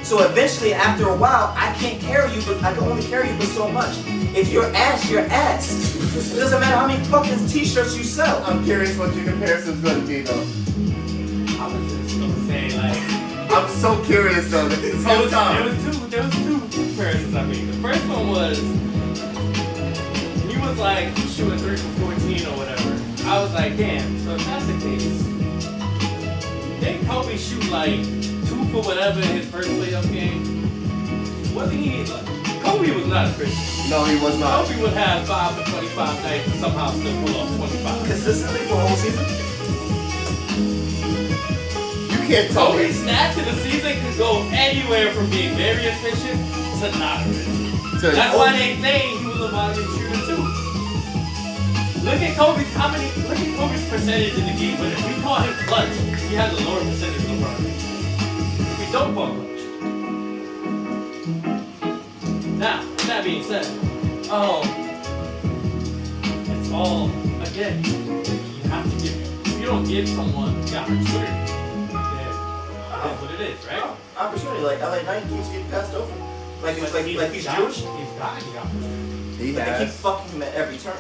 So eventually, after a while, I can't carry you, but I can only carry you for so much. If you're ass, you're ass. It doesn't matter how many fucking t-shirts you sell. I'm curious what your comparison's gonna be though. I was just gonna say like I'm so curious though. This whole time. There was two comparisons I made. The first one was he was like shooting 3 for 14 or whatever. I was like, damn. So if that's the case, didn't Kobe shoot like 2 for whatever in his first playoff game? Wasn't he like? Kobe was not a Christian. No, he was not. Kobe would have 5 for 25 nights and somehow still pull off 25. Consistently for the whole season? You can't tell me. Kobe's stats in the season could go anywhere from being very efficient to not efficient. That's why they say he was a volume shooter too. Look at Kobe's percentage in the game, but if we call him clutch, he has a lower percentage than LeBron. If we don't call him clutch. Now, with that being said, it's all, again, you have to give, if you don't give someone the opportunity, then that's what it is, right? Opportunity, like LA Knight keeps getting passed over. Like he's Jewish. He's got the opportunity. But they keep fucking him at every turn.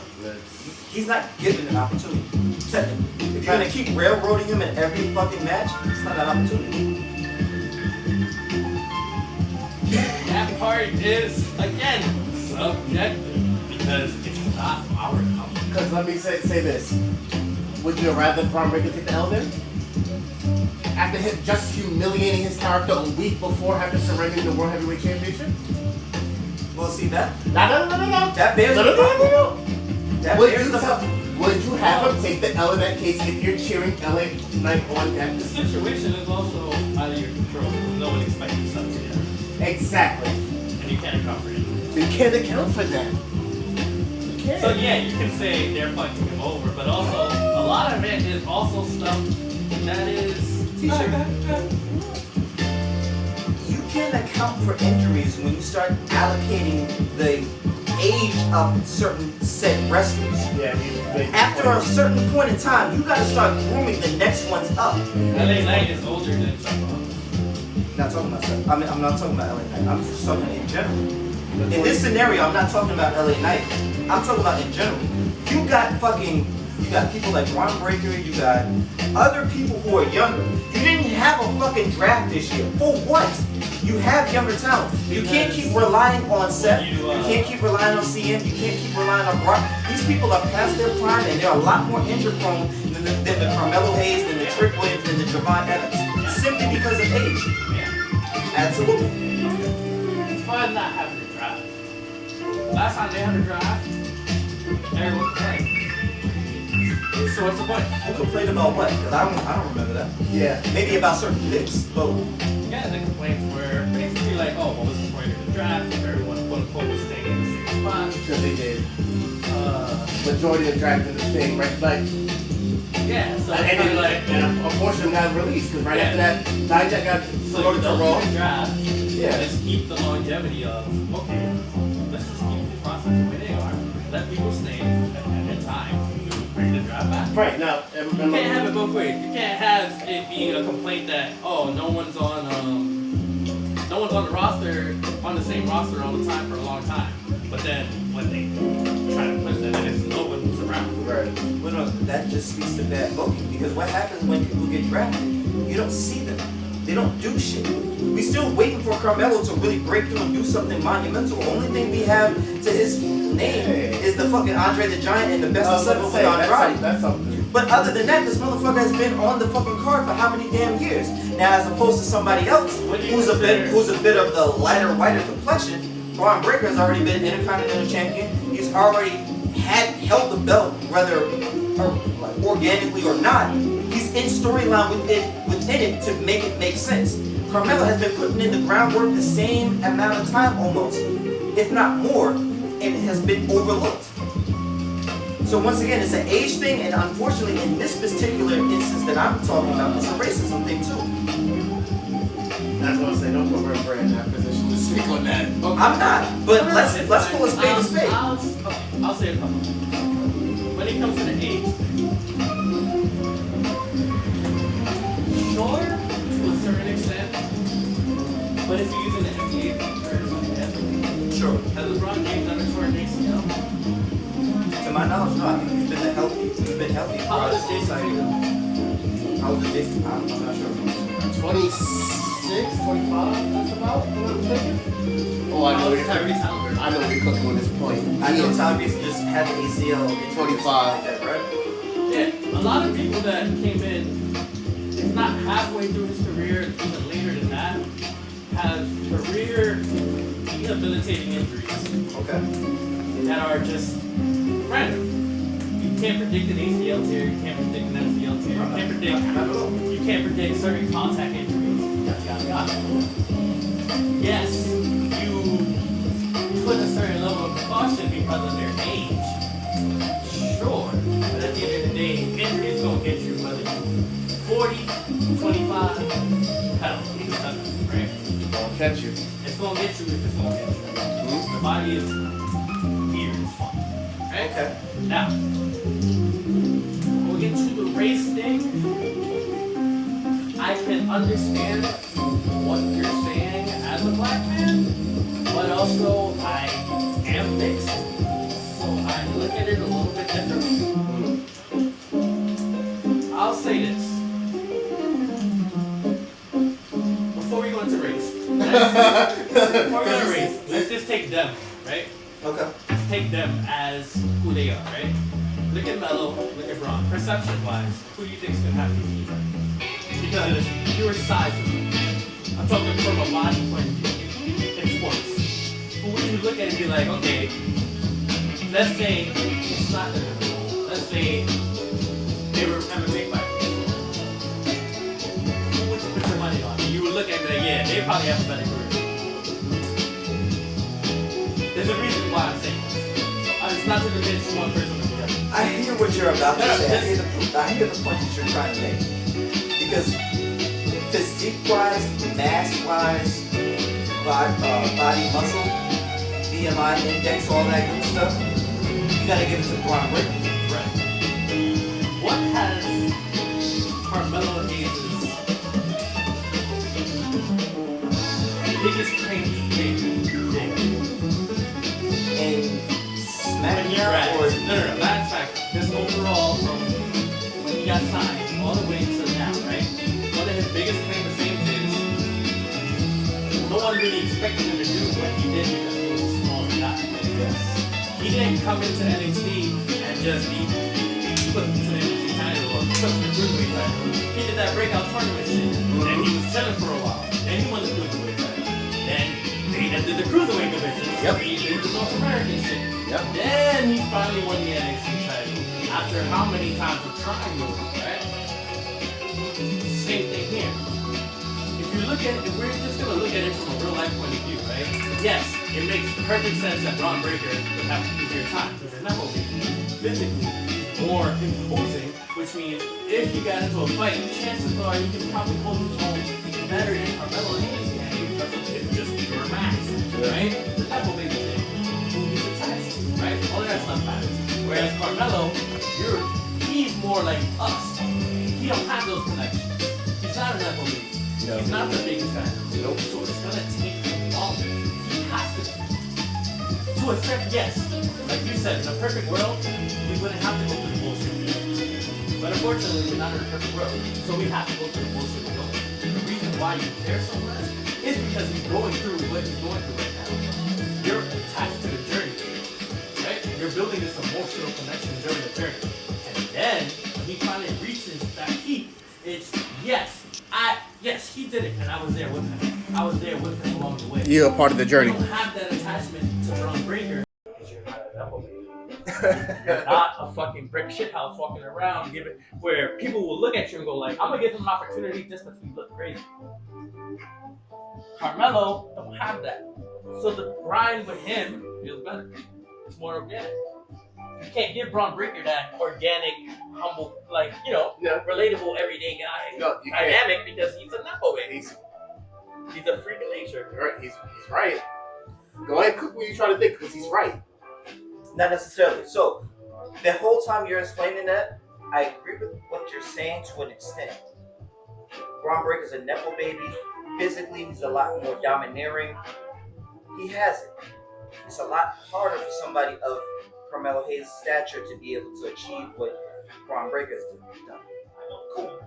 He's not given an opportunity. Technically. If you're gonna keep railroading him in every fucking match, it's not an opportunity. That part is, again, subjective because it's not our company. Because let me say this. Would you rather Braun Breaker take the L then? After him just humiliating his character a week before after surrendering the World Heavyweight Championship? Well, see that? No. That bears the problem. No. That bears the problem. Would you have him take the L in that case if you're cheering LA Knight on that? The situation is also out of your control. No one expects you something here. Exactly. And you can't account for it. You can't account for that. You can't. So yeah, you can say they're fucking him over, but also a lot of it is also stuff that is T-shirt. You can account for injuries when you start allocating the age of certain set wrestlers. Yeah, after a certain point in time, you gotta start grooming the next ones up. LA Knight is older than someone. Not talking about stuff. I mean, I'm not talking about LA Knight. I'm just talking in general. In this scenario, I'm not talking about LA Knight. I'm talking about in general. You got people like Braun Breaker. You got other people who are younger. You didn't have a fucking draft this year. For what? You have younger talent. You can't keep relying on Seth. You can't keep relying on CM. You can't keep relying on Brock. These people are past their prime and they're a lot more injury prone than the Carmelo Hayes, than the Trick Williams, than the Javon Evans. Simply because of age. Absolutely. It's fun not having a draft. Last time they had a draft, everyone complained. So what's the point? Who complained about what? Because I don't remember that. Yeah. Maybe about certain picks, but yeah, the complaints were basically like, oh, what was the point of the draft? If everyone quote unquote was staying in the same spot. Because they did. Majority of draft in the thing, right? Like, yeah, so and it's kind of like, a portion got released because right after that, Dijak got so promoted to Raw. Draft, Yeah. Let's keep the longevity of, okay, let's just keep the process the way they are. Let people stay at their time. bring the drive back. Right now, You can't have it both ways. You can't have it be a complaint that no one's on the roster on the same roster all the time for a long time. But then when they try to push that, then it's no one who's around. Right. Well, no, that just speaks to bad booking because what happens when people get drafted? You don't see them. They don't do shit. We still waiting for Carmelo to really break through and do something monumental. The only thing we have to his name is the fucking Andre the Giant and the best of 7 with Andrade. That's something. But other than that, this motherfucker has been on the fucking card for how many damn years? Now, as opposed to somebody else who's a bit of the lighter, whiter complexion, Braun Breaker has already been Intercontinental Champion. He's already held the belt, whether organically or not. He's in storyline within it to make it make sense. Carmelo has been putting in the groundwork the same amount of time almost, if not more, and it has been overlooked. So once again, it's an age thing, and unfortunately, in this particular instance that I'm talking about, it's a racism thing too. That's what I say. Don't put Rembrandt in that position to speak on that. Okay. I'm not, but let's pull a spade a spade. I'll say a couple. When it comes to the age thing, sure, to a certain extent, but if you're using the NBA for something, Sure. has LeBron James done a short ACL? To my knowledge, no. I think he's been healthy. How old is Jason Tatum? How old is Jason? I'm not sure. 26, 25, that's about what I'm thinking. Oh, I know you're Tyrese Halliburton. I know you're cooking with this point. I know Tyrese just had the ACL in 25. Like that, right? Yeah, a lot of people that came in, if not halfway through his career, even later than that, have career debilitating injuries. Okay. That are just random. You can't predict an ACL tear, you can't predict an MCL tear, you can't predict certain contact injuries, yada yada yada. Yes, you put a certain level of precaution because of their age. Sure, but at the end of the day, injuries gonna get you whether you're 40, 25, hell, even 7, right? It's gonna catch you. It's gonna get you if it's gonna get you. The body is weird as fuck. Right? Okay. Now, we'll get to the race thing. I can understand what you're saying as a black man, but also I am mixed, so I look at it a little bit differently. I'll say this. Before we go into race, let's just take them, right? Okay. Let's take them as who they are, right? Look at Melo, look at Braun. Perception-wise, who do you think is going to have the lead? Because of the pure size of them. I'm talking from a body point of view in sports. Who would you look at and be like, okay, let's say it's not let's say they were MMA fighters. Who would you put your money on? You would look at it and be like, yeah, they probably have a better career. There's a reason why I'm saying this. It's not to convince one person or the other. I hear what you're about to say. I hear the point that you're trying to make. Because physique-wise, mass-wise, body muscle, BMI index, all that good stuff, you gotta give it to Braun Breaker. Right. What has Carmelo Hayes' biggest claim to fame? And SmackDown or No. Matter of fact, this overall from when he got signed all the way to now, right? One of his biggest claim to fame is no one really expected him to do what he did because he was a small guy. yes. He didn't come into NXT and just be put into the NXT title or put to the cruiserweight title. He did that breakout tournament shit, and he was chilling for a while. Then he won the cruiserweight title. Then they did the cruiserweight division. Yep. He did the North American shit. Yep. Then he finally won the NXT title after how many times of trying to win, right? Same thing here. If you look at it, if we're just gonna look at it from a real life point of view, right? Yes, it makes perfect sense that Braun Breaker would have an easier time because they're not gonna be physically more imposing, which means if you got into a fight, chances are you can probably hold his own better than Carmelo Hayes can because it's just pure max, right? The type of baby thing. Who he's attached to, right? All of that stuff matters. Whereas Carmelo, you're more like us. He don't have those connections. He's not a level baby. No. He's not the biggest guy. Nope. So it's gonna take him longer. He has to. To a certain, yes. Like you said, in a perfect world, we wouldn't have to go through the bullshit. But unfortunately, we're not in a perfect world. So we have to go through the bullshit we're going. The reason why you care so much is because he's going through what he's going through right now. You're attached to the journey. Right? You're building this emotional connection during the journey. And then when he finally reaches that peak, it's yes, he did it, and I was there with him. I was there with him along the way. You're a part of the journey. You don't have that attachment to Ron Breaker. Because you're not a double baby. You're not a fucking brick shithouse walking around where people will look at you and go like, I'm gonna give him an opportunity just because we look crazy. Carmelo don't have that. So the grind with him feels better. It's more organic. You can't give Braun Breaker that organic, humble, relatable, everyday guy dynamic because he's a knuckle baby. He's a freak of nature. Right. He's right. Go ahead, cook what you're trying to think because he's right. Not necessarily. So, the whole time you're explaining that, I agree with what you're saying to an extent. Braun Breaker's a nepo baby. Physically, he's a lot more domineering. He has it. It's a lot harder for somebody of Carmelo Hayes' stature to be able to achieve what Braun Breaker's done. Cool.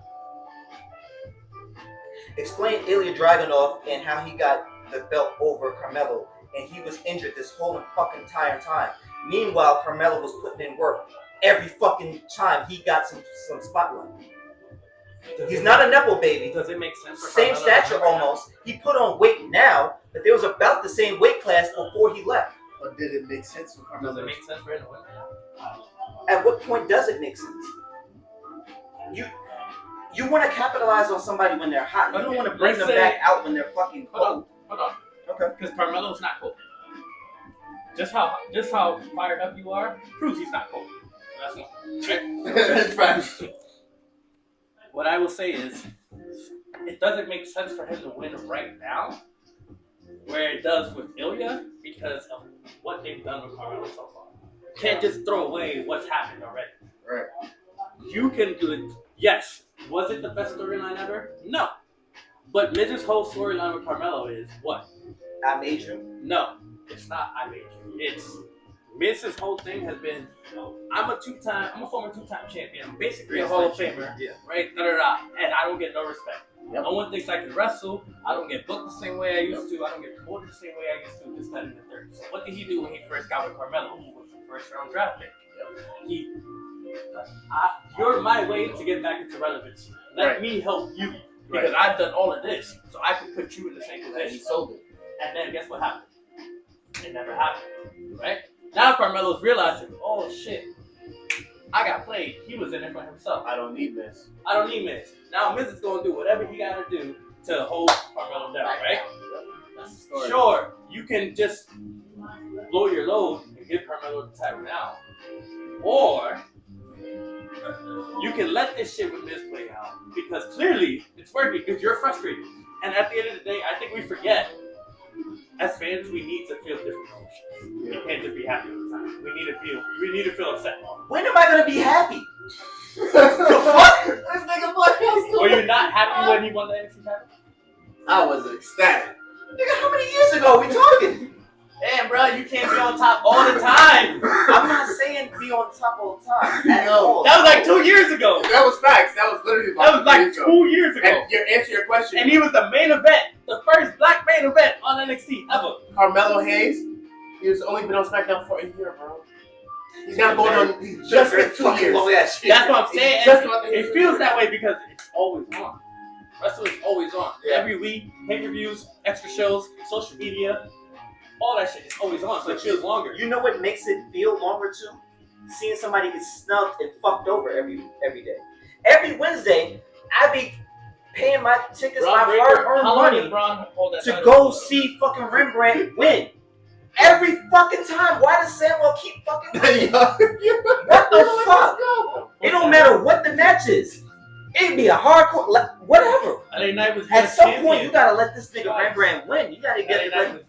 Explain Ilya Dragunov and how he got the belt over Carmelo, and he was injured this whole fucking entire time. Meanwhile, Carmelo was putting in work every fucking time he got some spotlight. He's not a nepo baby. Does it make sense? Same stature almost. He put on weight now, but there was about the same weight class before he left. But did it make sense for Carmelo? Does it make sense for him to win? At what point does it make sense? You want to capitalize on somebody when they're hot. You don't want to bring them back out when they're fucking cold. Hold on. Okay. Because Carmelo's not cold. Just how fired up you are proves he's not cold. So that's one. That's right. What I will say is, it doesn't make sense for him to win right now, where it does with Ilya, because of what they've done with Carmelo so far. You can't just throw away what's happened already. Right. You can do it. Yes. Was it the best storyline ever? No. But Miz's whole storyline with Carmelo is what? I made you? No. It's not I made you. It's Miz's whole thing has been, I'm a former two-time champion. I'm basically a Hall of Famer. Yeah. Right? And I don't get no respect. Yep. No one thinks I can wrestle. I don't get booked the same way I used to. I don't get promoted the same way I used to. This, that, and the third. So what did he do when he first got with Carmelo? Who was the first-round draft pick? Yep. You're my way to get back into relevancy. Let me help you. Because I've done all of this. So I can put you in the same position. He sold it. And then guess what happened? It never happened. Right? Now Carmelo's realizing, oh shit, I got played. He was in it for himself. I don't need Miz. Now Miz is going to do whatever he got to do to hold Carmelo down, right? That's the story. Sure, you can just blow your load and give Carmelo the title now. Or you can let this shit with Miz play out because clearly it's working because you're frustrated. And at the end of the day, I think we forget, as fans, we need to feel different emotions. We can't just be happy all the time. We need to feel upset. When am I gonna be happy? The fuck? This nigga Were you not happy when he won the NXT title? I was ecstatic. Nigga, how many years ago we talking? Damn, bro, you can't be on top all the time. I'm not saying be on top all the time. No, that was like 2 years ago. That was facts. That was literally like 2 years ago. And your answer your question. And he was the main event, the first black main event on NXT ever. Carmelo Hayes, he's only been on SmackDown for a year, bro. He's not going on. He's just been 2 years. That's what I'm saying. It feels that way because it's always on. Wrestling is always on. Yeah. Every week, pay-per-views, extra shows, social media. All that shit is always on, so it feels longer. You know what makes it feel longer too? Seeing somebody get snubbed and fucked over every day. Every Wednesday, I be paying my tickets, my hard-earned money to go see fucking Rembrandt win. Every fucking time. Why does Samuel keep fucking winning? What the fuck? It don't matter what the match is. It'd be a hardcore, whatever. At some point, you gotta let this nigga Rembrandt win. You gotta get it.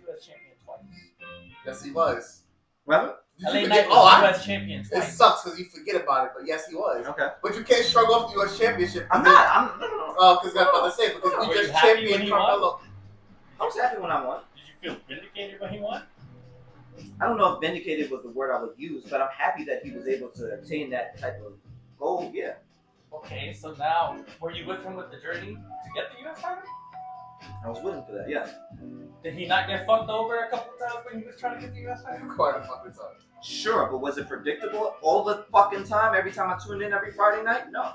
Yes, he was. What? LA Knight was U.S. champion It twice. sucks because you forget about it, but yes, he was. Okay. But you can't shrug off the U.S. championship. I'm not. No. Oh, because I'm about to say, because Were we you just happy when championed he won? Carmelo. I was happy when I won. Did you feel vindicated when he won? I don't know if vindicated was the word I would use, but I'm happy that he was able to obtain that type of goal. Yeah. Okay, so now, were you with him with the journey to get the U.S. title? I was with him for that. Yeah. Did he not get fucked over a couple times when he was trying to get the U.S. title? Quite a fucking time. Sure, but was it predictable all the fucking time? Every time I tuned in every Friday night? No.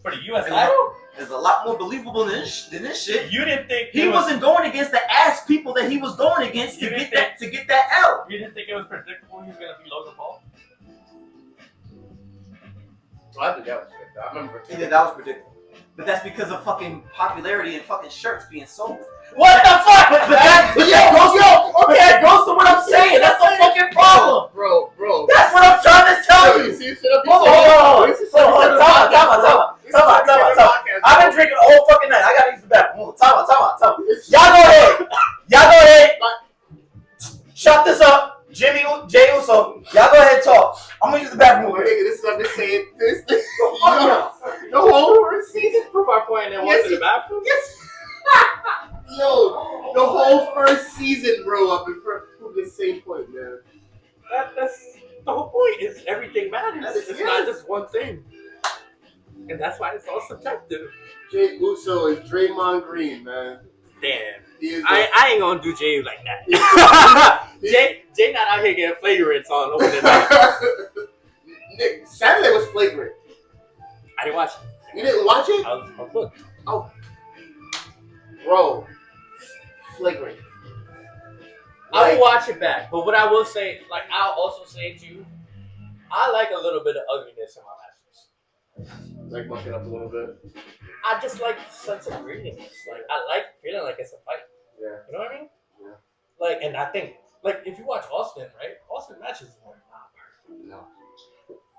For the U.S. title? It's a lot more believable than this shit. You didn't think He wasn't going against the ass people that he was going against to get that L. You didn't think it was predictable he was gonna be Logan Paul? Well, I think that was good. I remember. Yeah, that was predictable. But that's because of fucking popularity and fucking shirts being sold. What the fuck? But that goes to what I'm saying. That's the fucking problem. Bro. That's what I'm trying to tell you. You see, shit up. Hold on. Time out. I've been drinking the whole fucking night. I gotta use the bathroom. Time out. Y'all go ahead. Shut this up. Jay Uso. Y'all go ahead and talk. I'm gonna use the bathroom. Nigga, this is what I'm saying. The Yo. whole first season. Prove our point and went to the bathroom? Yes. Yo, the whole first season, bro. I've been proving the same point, man. That's the whole point. Is everything matters. It's yeah. not just one thing, and that's why it's all subjective. Jay Uso is Draymond Green, man. Damn, He is I ain't gonna do Jay like that. Jay not out here getting flagrants on opening night. Nick, Saturday was flagrant. I didn't watch it. You didn't watch it? I was booked. Oh. Bro. Flagrant. I will watch it back, but what I will say, like I'll also say to you, I like a little bit of ugliness in my matches. Like muck it up a little bit. I just like the sense of greediness. Like I like feeling like it's a fight. Yeah. You know what I mean? Yeah. Like, and I think, like, if you watch Austin, right? Austin matches are not perfect. No.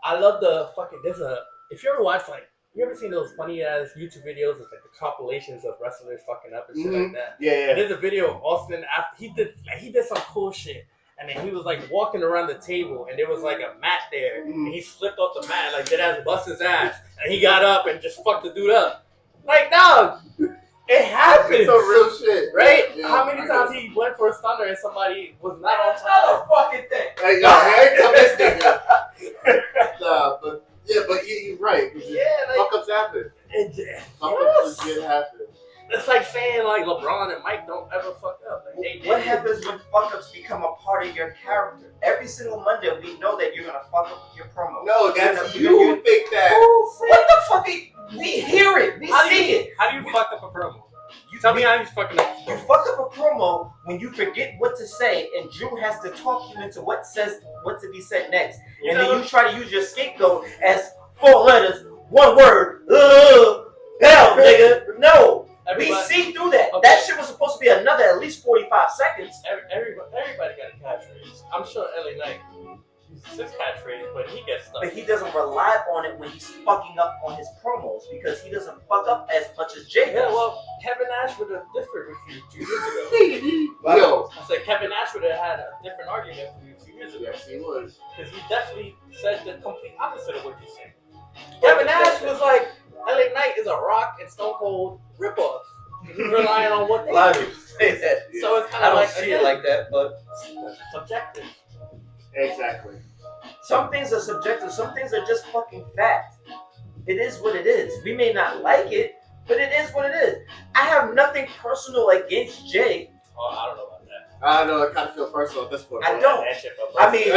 I love the fucking. If you ever watch, like, you ever seen those funny ass YouTube videos of like the compilations of wrestlers fucking up and shit like that? Yeah. And there's a video of Austin after he did some cool shit, and then he was like walking around the table, and there was like a mat there, and he slipped off the mat, like, dead ass bust his ass, and he got up and just fucked the dude up. Like, dog, it happens. It's a real shit. Right? Yeah. How many times he went for a stunner and somebody was not on That's time? another fucking thing. Hey, yo, here come this nigga. Nah, but you're right. Yeah, like, Fuck ups happen. Fuck ups legit happen. It's like saying like LeBron and Mike don't ever fuck up. Like, they What did. happens when fuck ups become a part of your character? Every single Monday, we know that you're gonna fuck up with your promo. No, that's You're gonna- you think that. What the fuck? We hear it. We see it. How do you fuck up a promo? You tell me how you fucking up. You fuck up a promo when you forget what to say, and Drew has to talk you into what to be said next, and then you try to use your scapegoat as 4 letters, 1 word. Hell, nigga. No. We see through that. Okay. That shit was supposed to be another at least 45 seconds. Everybody got a catchphrase. I'm sure LA Knight uses his catchphrase, but he gets stuck. But he doesn't rely on it when he's fucking up on his promos because he doesn't fuck up as much as Jay does. Yeah, well, Kevin Nash would have differed with you 2 years ago. Yo. I said Kevin Nash would have had a different argument with you 2 years ago. Yes, he was. Because he definitely said the complete opposite of what you said. Kevin Nash was like, LA Knight is a Rock and Stone Cold ripoff. He's relying on what they A lot of do. people say that. So it's kind I of don't like, see it like that, but subjective. Exactly. some things are subjective. Some things are just fucking fact. It is what it is. We may not like it, but it is what it is. I have nothing personal against Jay. Oh, I don't know about that. I don't know. I kind of feel personal at this point. I bro. don't. That shit felt I mean,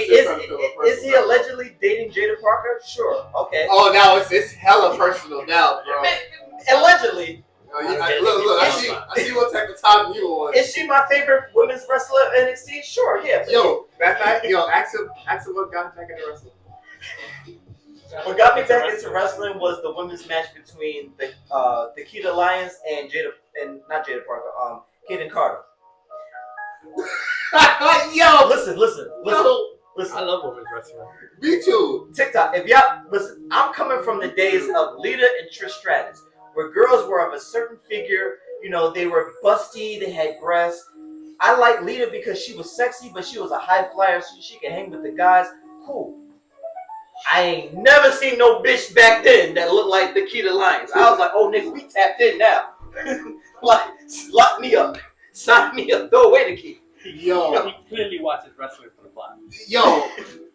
This shit kinda feel is he personal. allegedly dating Jada Parker? Sure. Okay. Oh, now it's hella personal now, bro. Allegedly. Oh, look, I see what type of time you on. Is she my favorite women's wrestler in NXT? Sure, yeah. Yo, matter of fact, ask him what got back into wrestling. What got me back into wrestling was the women's match between the Keita Lyons and not Jada Parker, Kaden Carter. Yo, Listen. I love women's wrestling. me too. TikTok, if y'all listen, I'm coming from the days of Lita and Trish Stratus, where girls were of a certain figure, they were busty, they had breasts. I like Lita because she was sexy, but she was a high flyer, so she could hang with the guys. Cool. I ain't never seen no bitch back then that looked like Nikita Lyons. I was like, oh nigga, we tapped in now. Like, lock me up, sign me up, throw away the key. Yo, he clearly watches wrestling for the plot. Yo,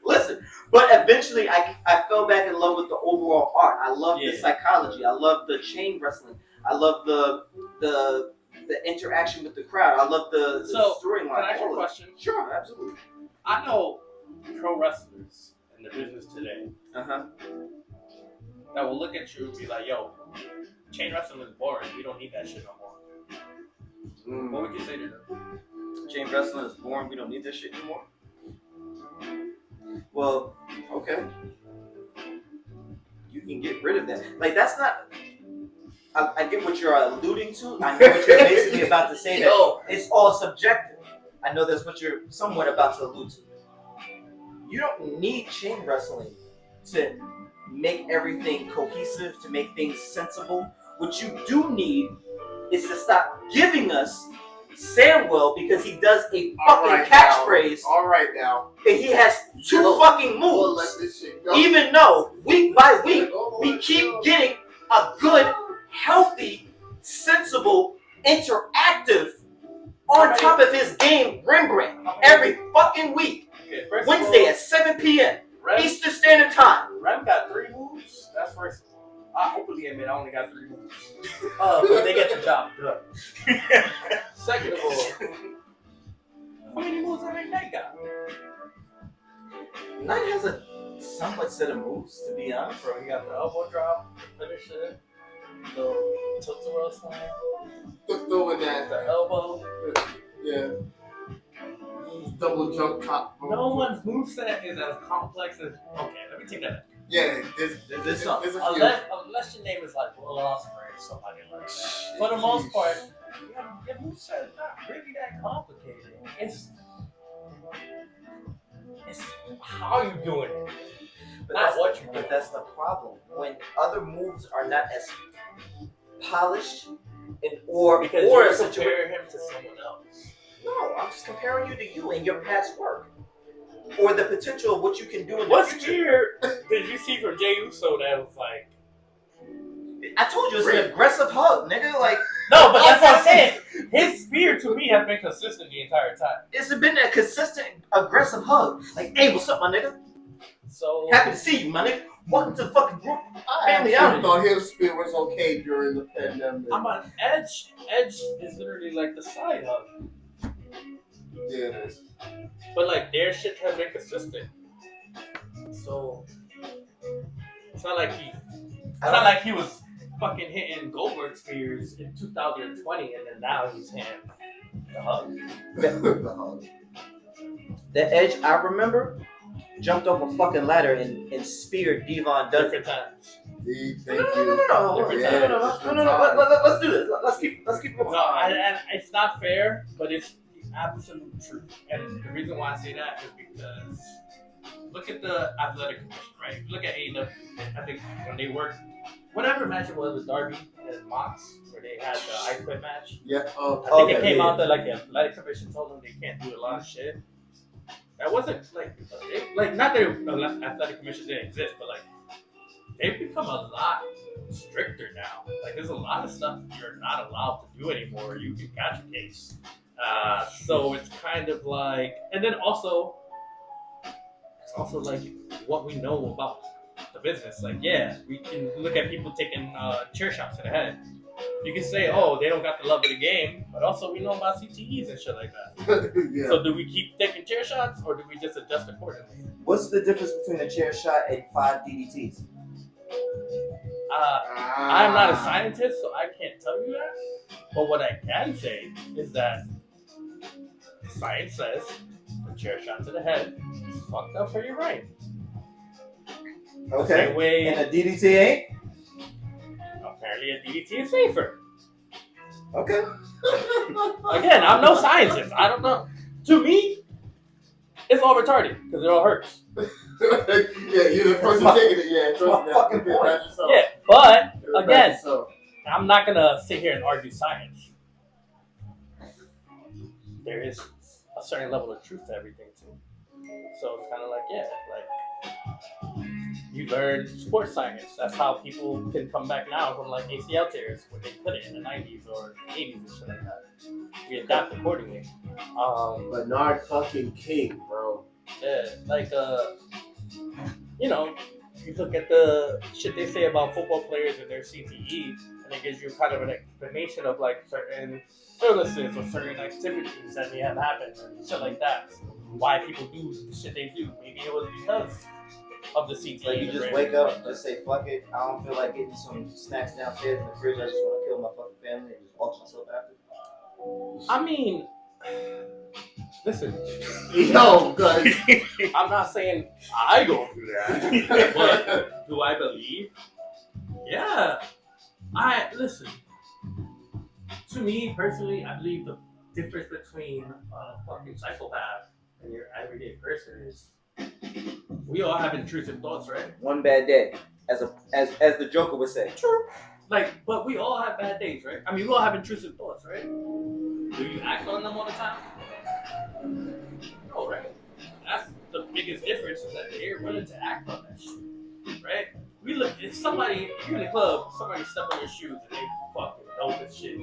listen. But eventually, I fell back in love with the overall art. I love the psychology. I love the chain wrestling. I love the interaction with the crowd. I love the storyline. Can I ask you a question? Sure, absolutely. I know pro wrestlers in the business today that will look at you and be like, yo, chain wrestling is boring. We don't need that shit no more. What would you say to them? Chain wrestling is boring. We don't need this shit anymore. Well, okay. You can get rid of that. Like, that's not... I get what you're alluding to. I know what you're basically about to say. That it's all subjective. I know that's what you're somewhat about to allude to. You don't need chain wrestling to make everything cohesive, to make things sensible. What you do need is to stop giving us Samwell because he does a fucking catchphrase. All right now. And he has two fucking moves. Let this shit go. Even though week by week we keep getting a good, healthy, sensible, interactive on top of his game Rembrandt every fucking week. Okay, Wednesday at 7 p.m. Eastern Standard Time. Rem got 3 moves. That's first of all. I openly admit I only got 3 moves. But they get the job done. Second of all, how many moves have Knight got? Knight has a somewhat set of moves, to be honest. Bro, he got the elbow drop, finish it, the tilt-a-whirl slam, Throwing that. the elbow. Yeah. Double jump top. No one's moveset is as complex as. Okay, let me take that back. Yeah, there's a few. Unless your name is like Will Ospreay or somebody like that. For the most part, your moveset is not really that complicated. It's how you doing it. But that's the problem. When other moves are not as polished or you're comparing him to someone else. No, I'm just comparing you to you and your past work. Or the potential of what you can do in the What future. spear did you see from Jey Uso that was like... I told you it's an aggressive hug, nigga. Like, no, but that's what I'm saying. His spear to me has been consistent the entire time. It's been a consistent, aggressive hug. Like, hey, what's up, my nigga? So happy to see you, my nigga. Welcome to the fucking group. Family out. I thought his spear was okay during the pandemic. I'm on Edge. Edge is literally like the side hug. Yeah, it is. But like their shit has been consistent. So it's not like he was fucking hitting Goldberg spears in 2020 and then now he's hitting the hug. The hug. The Edge I remember jumped off a fucking ladder and speared Devon Dudley. Different times. No. Let's do this. Let's keep going. No, and it's not fair, but it's absolute truth. And the reason why I say that is because look at the athletic commission, right? Look at AEW. I think when they worked, whatever match it was with Darby and Mox, where they had the I Quit match. Yeah. I think it came out that like the athletic commission told them they can't do a lot of shit. That wasn't like not that the athletic commission didn't exist, but like they've become a lot stricter now. Like there's a lot of stuff you're not allowed to do anymore. You can catch a case. So it's kind of like, and then also, it's also like what we know about the business. Like, yeah, we can look at people taking chair shots to the head. You can say, oh, they don't got the love of the game, but also we know about CTEs and shit like that. Yeah. So do we keep taking chair shots or do we just adjust accordingly? What's the difference between a chair shot and 5 DDTs? I'm not a scientist, so I can't tell you that. But what I can say is that science says a chair shot to the head is fucked up for your brain. Okay. And a DDT ain't? Apparently a DDT is safer. Okay. Again, I'm no scientist. I don't know. To me, it's all retarded because it all hurts. Yeah, you're the person taking it. Yeah, it's my fucking point. Yeah, but again, I'm not gonna sit here and argue science. there is a certain level of truth to everything too. So it's kind of like, yeah, like you learn sports science. That's how people can come back now from like ACL tears when they put it in the 90s or 80s and shit like that. We adapt accordingly. Bernard fucking King, bro. Yeah, like you know, you look at the shit they say about football players and their CTE, and it gives you kind of an explanation of like certain illnesses or certain activities that may have happened and shit like that. Why people do the shit they do. Maybe it was because of the CTE. Like you just wake up, just say fuck it. I don't feel like getting some snacks downstairs in the fridge. I just want to kill my fucking family and just walk myself after. I mean, listen. Yo, good. I'm not saying I go through that, but do I believe? Yeah. Listen. To me personally, I believe the difference between a fucking psychopath and your everyday person is we all have intrusive thoughts, right? One bad day, as the Joker would say. True. Like, but we all have bad days, right? I mean, we all have intrusive thoughts, right? Do you act on them all the time? No, right? That's the biggest difference is that they're willing to act on that shit, right? We look, if somebody, you're in the club, somebody step on your shoes and they fucking know this shit.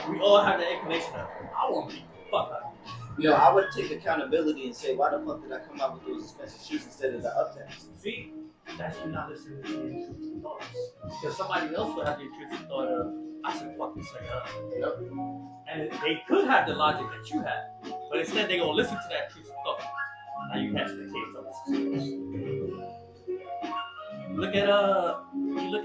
We all have the inclination of, I want to beat the fuck out of you. Yo, I would take accountability and say, why the fuck did I come out with those expensive shoes instead of the uptowns? See, that's you not listening to your intrusive thoughts. Because somebody else will have the intrusive thought of, I should fucking say up. Yep. And they could have the logic that you have, but instead they're gonna listen to that intrusive thought. Now you catch the case of this. You look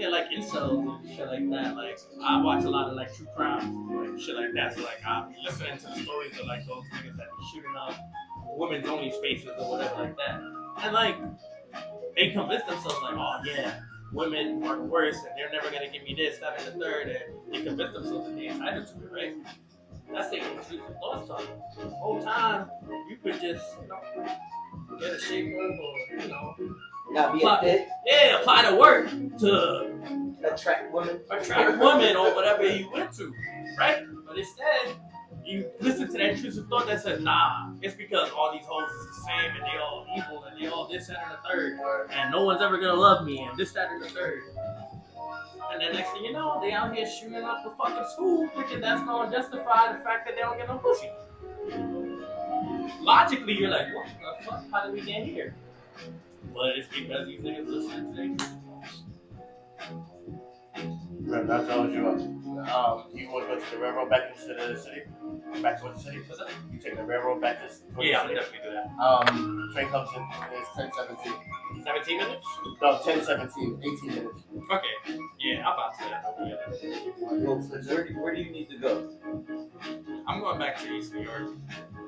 at like incels and shit like that. Like I watch a lot of like true crime, like shit like that. So like I'm listening to the stories of like those niggas that be shooting up women's only spaces or whatever like that. And like they convince themselves like, oh yeah, women are worse and they're never gonna give me this, that, and the third, and they convince themselves that they're entitled to it, right? That's the intrusive thoughts talk. The whole time you could just, get a shape up or, Not be a dick. Yeah, apply the work to Attract women. or whatever you went to, right? But instead, you listen to that intrusive thought that says, nah, it's because all these hoes is the same and they all evil and they all this, that, and the third. And no one's ever gonna love me and this, that, and the third. And then next thing you know, they out here shooting up the fucking school thinking that's gonna justify the fact that they don't get no pussy. Logically, you're like, what the fuck? How did we get here? But it's because these niggas listen to their intrusive thoughts. Remember, I told you, you want to go to the railroad back into the city? Back towards the city? What's that? You take the railroad back to the city? Yeah, I would definitely do that. Train comes in, it's 10:17. 17 minutes? No, 10:17, 18 minutes. Okay. Yeah, I'm about to say that. Where do you need to go? I'm going back to East New York.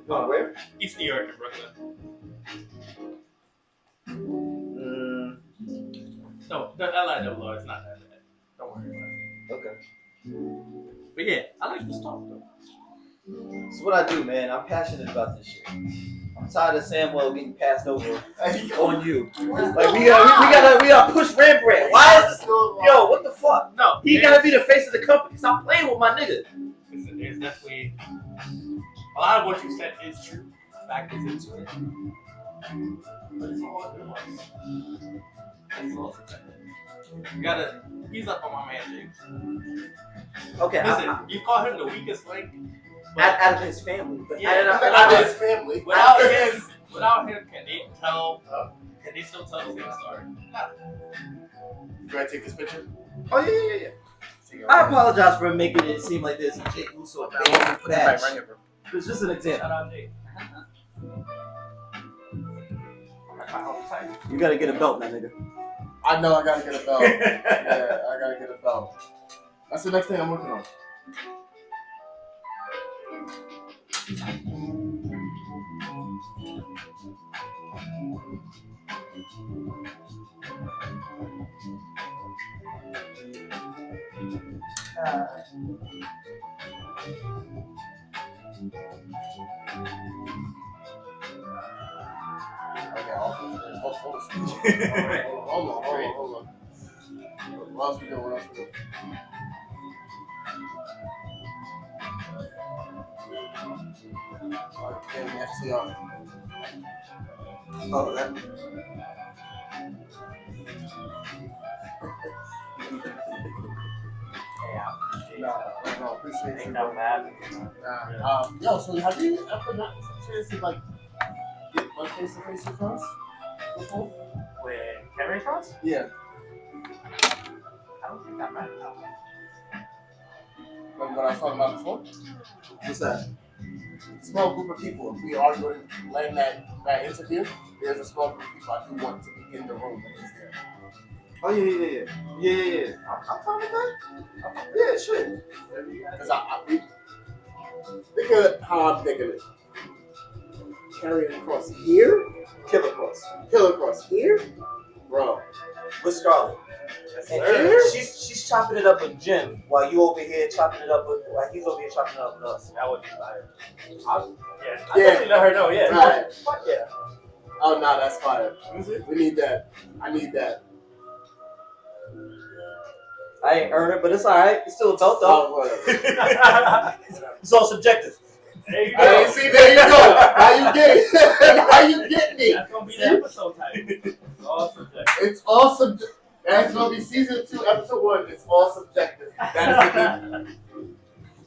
Where? East New York and Brooklyn. No, the LI double R is not that bad. Don't worry about it. Okay. But yeah, I like this talk though. That's what I do, man. I'm passionate about this shit. I'm tired of Samuel getting passed over on you. Like we gotta push Rembrandt. Why is this? Yo, what the fuck? No, He gotta be the face of the company. Stop playing with my nigga. Listen, there's definitely a lot of what you said is true. Factors into it. But it's all nuance. It's all subjective. You gotta ease up on my man, James. Okay, Listen, you call him the weakest link. out of his family. But Yeah, Out of his family. Without him, can they still tell the same story? No. Do I take this picture? Oh yeah. I apologize for making it seem like there's a Jake Uso band for that. It's just an example. Shout out Jake. You gotta get a belt, my nigga. I know I gotta get a belt. Yeah, I gotta get a belt. That's the next thing I'm working on. Hold on. What else we doing? FTR. Oh, that. No, appreciate Ain't you. that bad. Yo, so have you ever got a chance to like get one face-to-face with Cross before? With Kevin Cross? Yeah. I don't think I met him. Remember what I was talking about before? What's that? Small group of people. If we are going to land that interview, there's a small group of people I do want to be in the room when he's there. Oh yeah. I'm fine with that. Yeah, sure. Because I think of how I'm thinking it. Carrying across here, Killer Cross. kill across here, bro. With Scarlett. And Sir? she's chopping it up with Jim while you over here chopping it up with he's over here chopping it up with us. That would be fire. I Yeah. definitely let her know, yeah. Right. Fuck yeah. Oh no, that's fire. We need that. I need that. I ain't earned it, but it's alright. It's still a belt though. Oh, whatever. It's all subjective. There you I go. ain't see. There you go. How you get it? How you get me? That's gonna be the episode title. It's all subjective. It's all subjective. That's gonna be season 2, episode 1. It's all subjective. That is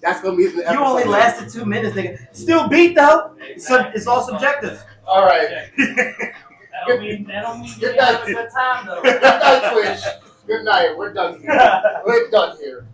that's gonna be the episode. You only lasted 2 minutes, nigga. Still beat though. It's all subjective. All right. That don't mean Good you have a night. good time though. Good night, Twitch. Good night. We're done here. We're done here.